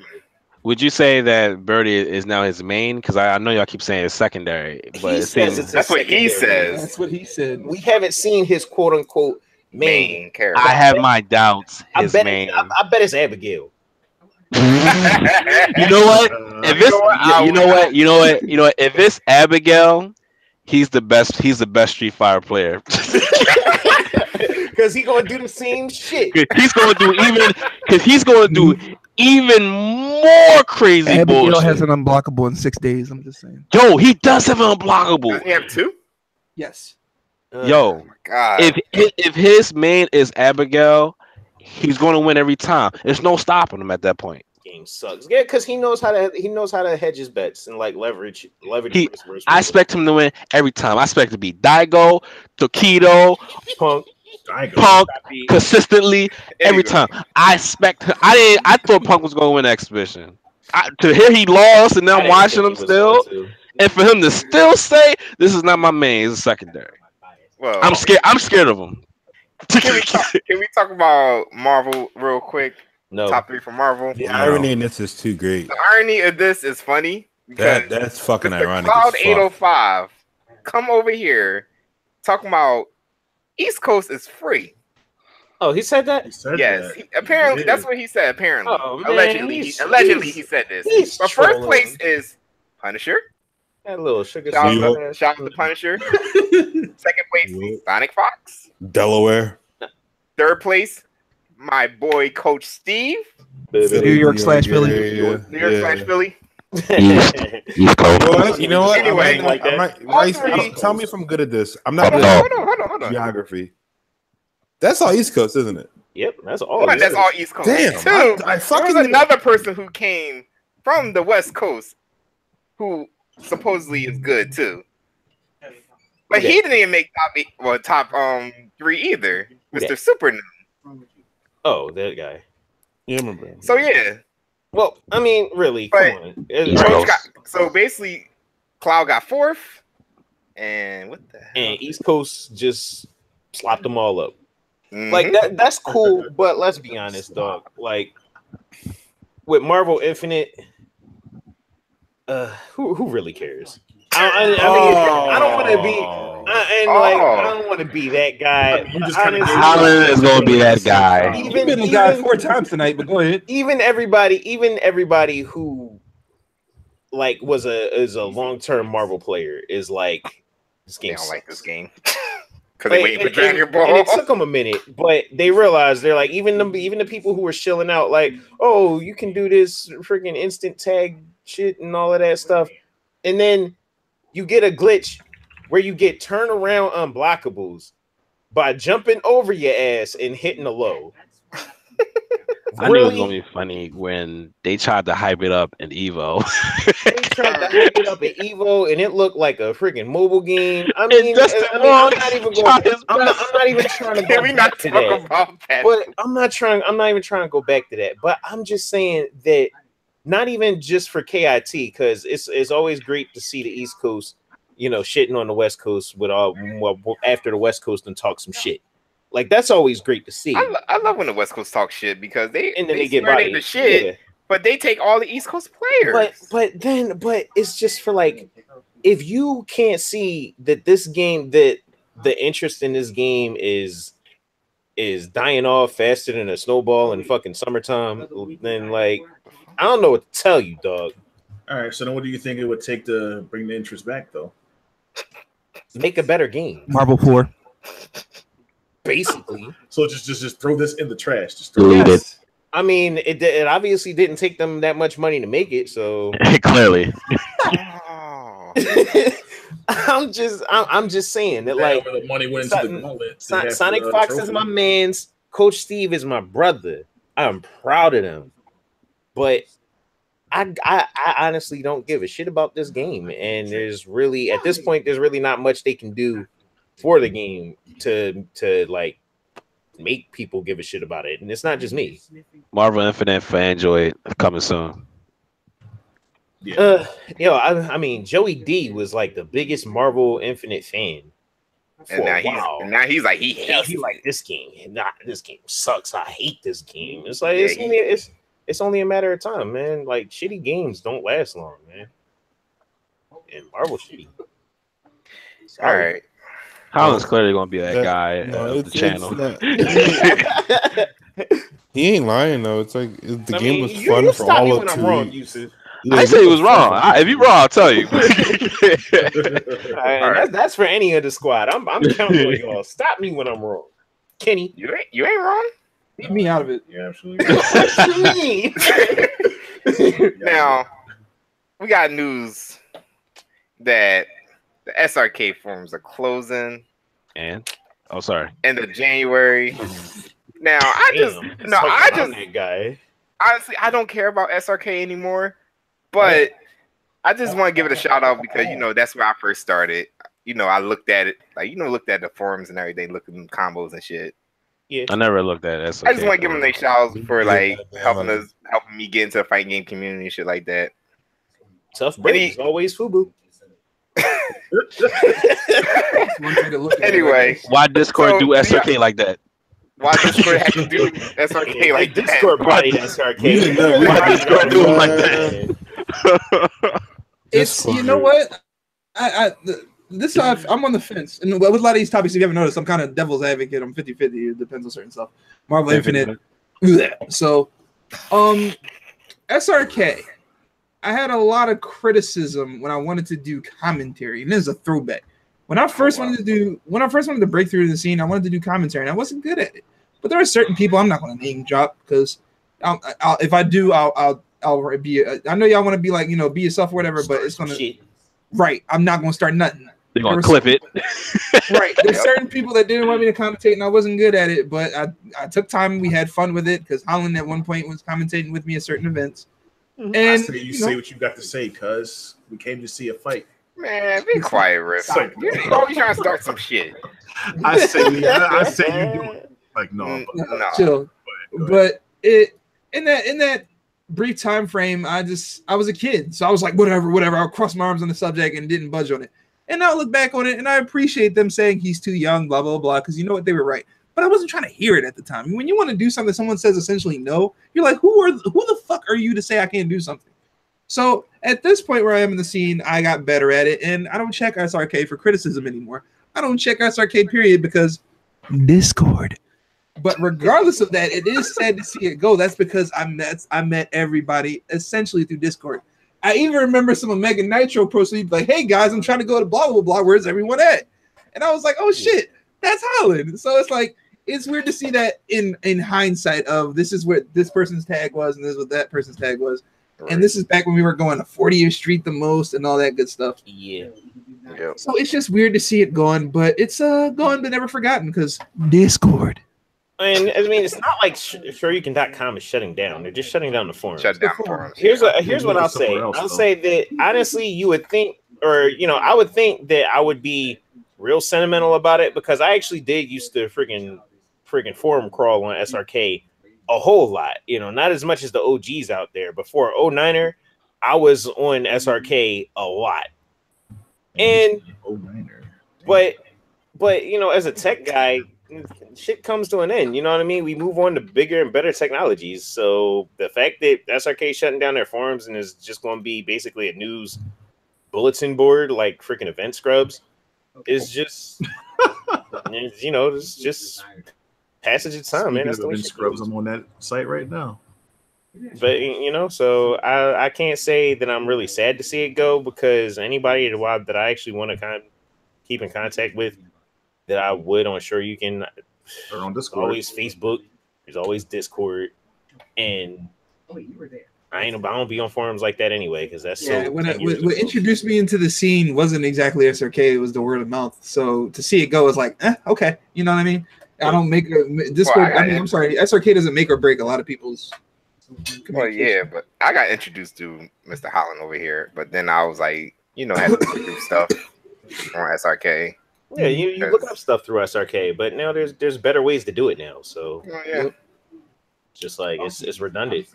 Would you say that Birdie is now his main? Because I know y'all keep saying it's secondary, but that's what he says. That's what he said. We haven't seen his quote unquote main character. I have my doubts. I bet it's Abigail. You know what? If it's Abigail, he's the best Street Fighter player. Because he's gonna do the same shit. He's gonna do even more crazy Abigail bullshit. has an unblockable in 6 days. I'm just saying. Yo, he does have an unblockable. Does he have two? Yes. Yo, oh my God. If his main is Abigail, he's going to win every time. There's no stopping him at that point. Game sucks. Yeah, because he knows how to hedge his bets and like leverage. I expect him to win every time. I expect it to be Daigo, Tokido, Punk consistently every time. I expect him. I thought Punk was going to win the exhibition. To hear he lost and now I'm watching him still, and for him to still say this is not my main, it's a secondary. Well, I'm scared of him. Can we talk about Marvel real quick? No. Top 3 for Marvel. The irony in this is too great. The irony of this is funny. That's fucking ironic. Cloud 805 come over here talking about East Coast is free. Oh, he said that? He said Yes, that. apparently He that's did. what he said. Apparently, Oh, man, allegedly, he said this. he's But first trolling. place is Punisher. That little sugar. Shout New out to Punisher. Second place, Sonic Fox. Delaware. Third place, my boy Coach Steve. New York slash Philly. New York slash Philly. East Coast. Well, you know what? Anyway, Tell me if I'm good at this. I'm not good Hold at on. geography. That's all East Coast, isn't it? Yep, that's all. That's all East Coast. Damn, Two, I fucking there was another person who came from the West Coast who supposedly is good too. But he didn't even make top 3 either. Mr. Super. Oh, that guy. Yeah, I remember. So yeah. Well, I mean, really, But come on. so basically, Cloud got 4th, and what the hell? And East Coast just slopped them all up. Mhm. Like that's cool, but let's be honest, dog. Like with Marvel Infinite, who really cares? I mean, I don't want to be, I don't want to be that guy. Holland is gonna be that guy. You've been a guy 4 times tonight, but go ahead. Even everybody who like is a long-term Marvel player is like, this game. They don't sucks. like this game because they're waiting for Dragon Ball. And it took them a minute, but they realized they're like, even the people who were shilling out, like, oh, you can do this freaking instant tag shit and all of that stuff, and then you get a glitch where you get turnaround unblockables by jumping over your ass and hitting a low. I knew it was gonna be funny when they tried to hype it up in Evo. They tried to hype it up in Evo, and it looked like a freaking mobile game. I mean, I'm not even trying to go back to that. But I'm not even trying to go back to that. But I'm just saying that not even just for KIT, because it's always great to see the East Coast, shitting on the West Coast after the West Coast and talk some shit. Like, that's always great to see. I love when the West Coast talk shit because they get by the shit, but they take all the East Coast players. But it's just for like, if you can't see that this game, that the interest in this game is dying off faster than a snowball in fucking summertime, then like, I don't know what to tell you, dog. All right, so then what do you think it would take to bring the interest back, though? Make a better game. Marvel 4. Basically. So just throw this in the trash. Just throw it. I mean, it obviously didn't take them that much money to make it, so clearly. I'm just saying that, like, the money went into the gauntlet. Sonic Fox is my man's. Coach Steve is my brother. I'm proud of them, but I honestly don't give a shit about this game. And there's really, at this point, there's really not much they can do for the game to like make people give a shit about it. And it's not just me. Marvel Infinite for Android coming soon. Yeah. I mean, Joey D was like the biggest Marvel Infinite fan. And now he's like, he hates he like this game. This game sucks. I hate this game. It's like it's only a matter of time, man. Like, shitty games don't last long, man. And Marvel shitty. All right. Holland's clearly gonna be that guy of the channel. He ain't lying though. It's like the game was fun for all of 2 weeks. I say he was wrong. If you're wrong, I'll tell you. That's for any of the squad. I'm counting on y'all. Stop me when I'm wrong, Kenny. You ain't wrong. Leave me out of it. Yeah, absolutely. Now we got news that the SRK forums are closing. And end of January. Now that guy. Honestly, I don't care about SRK anymore. But I just want to give it a shout out because that's where I first started. I looked at it looked at the forums and everything, looking at combos and shit. Yeah, I never looked at it. I just want to give them their shout outs for like helping me get into the fighting game community and shit like that. Tough break is always FUBU. Anyway, why Discord do SRK like that? Why Discord have to do SRK like that? Discord body SRK. Why Discord do it like that? It's, you know what? this I'm on the fence. And with a lot of these topics, if you haven't noticed, I'm kind of devil's advocate. I'm 50-50. It depends on certain stuff. Marvel Infinite. So, SRK. I had a lot of criticism when I wanted to do commentary, and this is a throwback. When I first wanted to break through the scene, I wanted to do commentary, and I wasn't good at it. But there are certain people I'm not going to name drop because if I do, I'll be. I know y'all want to be like, be yourself or whatever, but it's gonna right. I'm not going to start nothing. They're gonna clip it. Right. There's certain people that didn't want me to commentate, and I wasn't good at it, but I took time. We had fun with it because Holland at one point was commentating with me at certain events. And I say you say what you got to say, cuz we came to see a fight. Man, be quiet, Riff. You're always trying to start some shit. I say you do it. Like no. Chill. But it in that brief time frame, I was a kid, so I was like, whatever. I'll cross my arms on the subject and didn't budge on it. And now I look back on it, and I appreciate them saying he's too young, blah blah blah, because you know what, they were right. But I wasn't trying to hear it at the time. When you want to do something, someone says essentially no, you're like, who the fuck are you to say I can't do something? So at this point where I am in the scene, I got better at it, and I don't check SRK for criticism anymore. I don't check SRK period because Discord. But regardless of that, it is sad to see it go. That's because I met everybody essentially through Discord. I even remember some Omega Nitro pros would be like, hey guys, I'm trying to go to blah blah blah. Where's everyone at? And I was like, oh shit, that's Holland. So it's like, it's weird to see that in hindsight of this is what this person's tag was and this is what that person's tag was. Right. And this is back when we were going to 40th Street the most and all that good stuff. Yeah. So it's just weird to see it going, but it's gone but never forgotten because Discord. And I mean, it's not like Shoryuken.com is shutting down. They're just shutting down the forums. Shut down the forums. Here's what I'll say. I'll say that honestly, you would think, or I would think that I would be real sentimental about it because I actually did used to freaking forum crawl on SRK a whole lot. Not as much as the OGs out there. Before 09er, I was on SRK a lot. And 09er. But as a tech guy, shit comes to an end. You know what I mean? We move on to bigger and better technologies. So the fact that SRK is shutting down their forums and is just going to be basically a news bulletin board like freaking Event Scrubs is just, it's just passage of time, man. That's the way Event Scrubs. I'm on that site right now. But so I can't say that I'm really sad to see it go because anybody that I actually want to keep in contact with that I would on Shoryuken or on Discord. Always Facebook. There's always Discord, and I don't be on forums like that anyway because that's what introduced me into the scene wasn't exactly SRK. It was the word of mouth. So to see it go is like, okay, you know what I mean. I don't make Discord. I'm sorry, SRK doesn't make or break a lot of people's. Well, yeah, but I got introduced to Mr. Holland over here, but then I was like, had to do stuff on SRK. Yeah, you look up stuff through SRK, but now there's better ways to do it now. So just like it's redundant.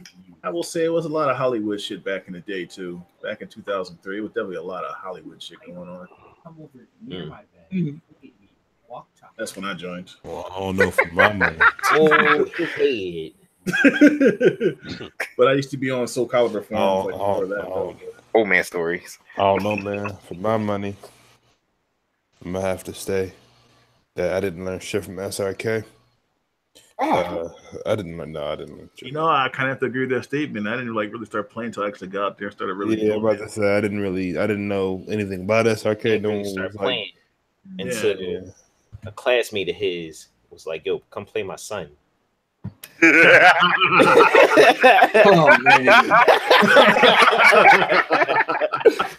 I will say it was a lot of Hollywood shit back in the day too. Back in 2003, it was definitely a lot of Hollywood shit going on. That's when I joined. Well, I don't know for my money. But I used to be on Soul Calibur forums before that. Old man stories. I don't know, man. For my money, I'm gonna have to stay. That I didn't learn shit from SRK. I didn't. I kind of have to agree with that statement. I didn't really start playing until I actually got out there and started really. Yeah, about to say I didn't know anything about SRK. No one started playing until a classmate of his was like, "Yo, come play my son." Oh man.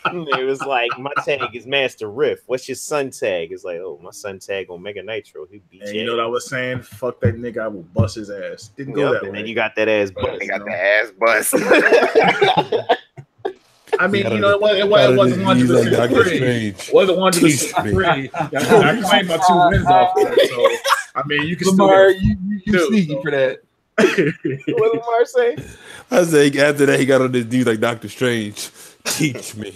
It was like, my tag is Master Riff. What's your son tag? It's like, oh, my son tag on Omega Nitro. He beat you. Know what I was saying? Fuck that nigga. I will bust his ass. Didn't go that way. And then you got that ass bust. They got the ass bust. I mean, it wasn't 100% free. It wasn't 100% free. I claimed my 2 wins off that. So, I mean, you can Lamar, still you sneaky for that. What did Lamar say? I say after that he got on this dude like Dr. Strange. Teach me.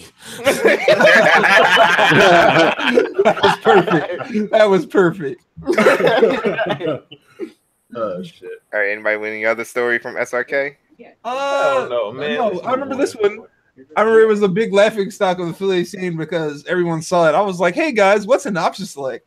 That was perfect. Oh shit! All right, anybody with any other story from SRK? I don't know, man. No, I remember this one. I remember it was a big laughing stock of the Philly scene because everyone saw it. I was like, "Hey guys, what's an option select?"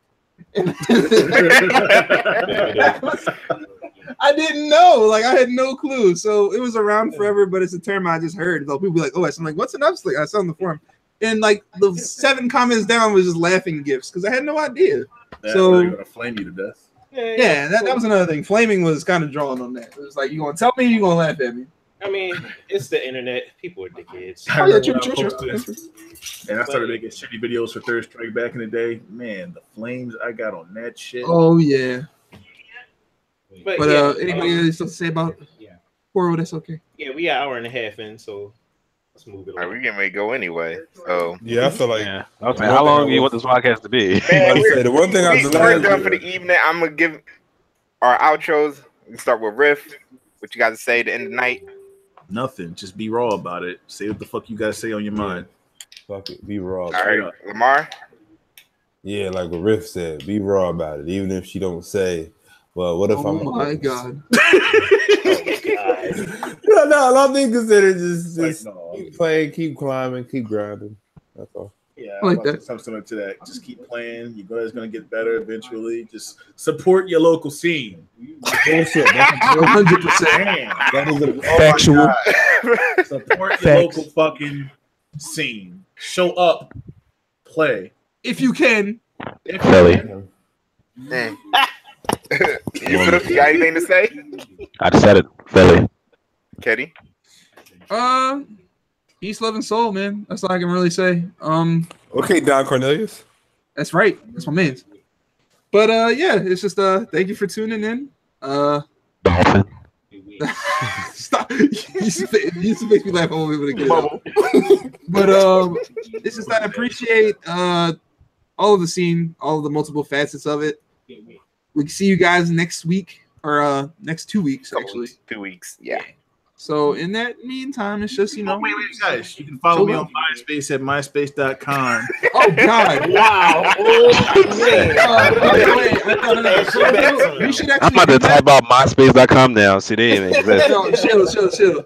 I didn't know. Like, I had no clue. So it was around forever, but it's a term I just heard. Though people be like, "Oh," I'm like, "What's an option select?" I saw on the forum, and like the 7 comments down was just laughing gifs because I had no idea. So they're gonna flame you to death. Yeah, that was another thing. Flaming was kind of drawn on that. It was like, you gonna tell me, you gonna laugh at me. I mean, it's the internet. People are dickheads. Oh, yeah, true. And I started making shitty videos for Third Strike back in the day. Man, the flames I got on that shit. Oh yeah. But yeah, anybody else to say about Poro? That's okay. Yeah, we got an hour and a half in, so let's move it on. All right, we're getting ready to go anyway. So yeah, I feel like. Yeah. Okay, how long do you want this podcast to be? Man, the one thing we're done for the evening. I'm gonna give our outros. We can start with Riff. What you got to say to end the night? Nothing. Just be raw about it. Say what the fuck you gotta say on your mind. Fuck it. Be raw. All right, Lamar. Yeah, like what Riff said. Be raw about it. Even if she don't say, well, what if I'm? Oh my god. No, nothing considered. Just keep playing, keep climbing, keep grinding. That's all. Yeah, I like that. Something similar to that. Just keep playing. You guys gonna get better eventually. Just support your local scene. Bullshit. 100%. That is a Factual. Support your local fucking scene. Show up. Play. If you can. Philly. You got anything to say? I just said it. Philly. Ketty? Peace, love, and soul, man. That's all I can really say. Okay, Don Cornelius. That's right. That's my man. But yeah, it's just thank you for tuning in. Dolphin. Stop. You used to make me laugh all over again. But it's just I appreciate all of the scene, all of the multiple facets of it. We can see you guys next week or next 2 weeks, actually. 2 weeks, yeah. So in that meantime, it's just, wait, guys, you can follow me on MySpace at myspace.com. Oh God! Wow! You should actually. I'm about to type out myspace.com now. See, they ain't exist. Chill.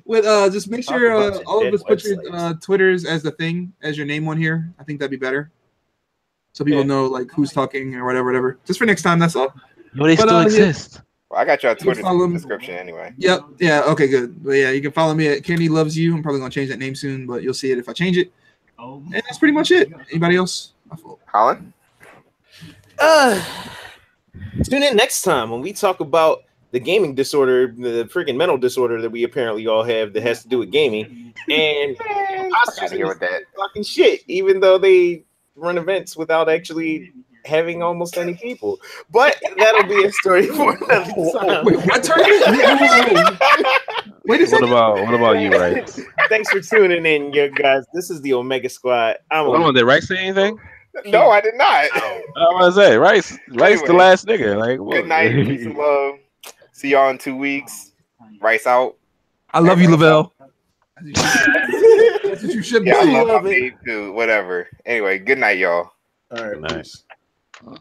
With just make sure all of us put your Twitters as the thing, as your name on here. I think that'd be better, so people know like who's talking or whatever. Just for next time, that's all. No, they still exist. Well, I got your Twitter in the description anyway. Yep. Yeah. Okay. Good. But yeah, you can follow me at Kenny Loves You. I'm probably gonna change that name soon, but you'll see it if I change it. And that's pretty much it. Anybody else? Holland? Tune in next time when we talk about the gaming disorder, the freaking mental disorder that we apparently all have that has to do with gaming. And imposters here with that fucking shit, even though they run events without actually having almost any people. But that'll be a story for another time. Wait, what tournament? Wait a second. What about you, Rice? Thanks for tuning in, you guys. This is the Omega Squad. Did Rice say anything? No, I did not. I was gonna say Rice anyway, the last nigga. Like, good night, peace and love. See y'all in 2 weeks. Rice out. I love you, Lavelle. That's what you should be. Yeah, I love you too. Whatever. Anyway, good night, y'all. All right. Nice. Peace.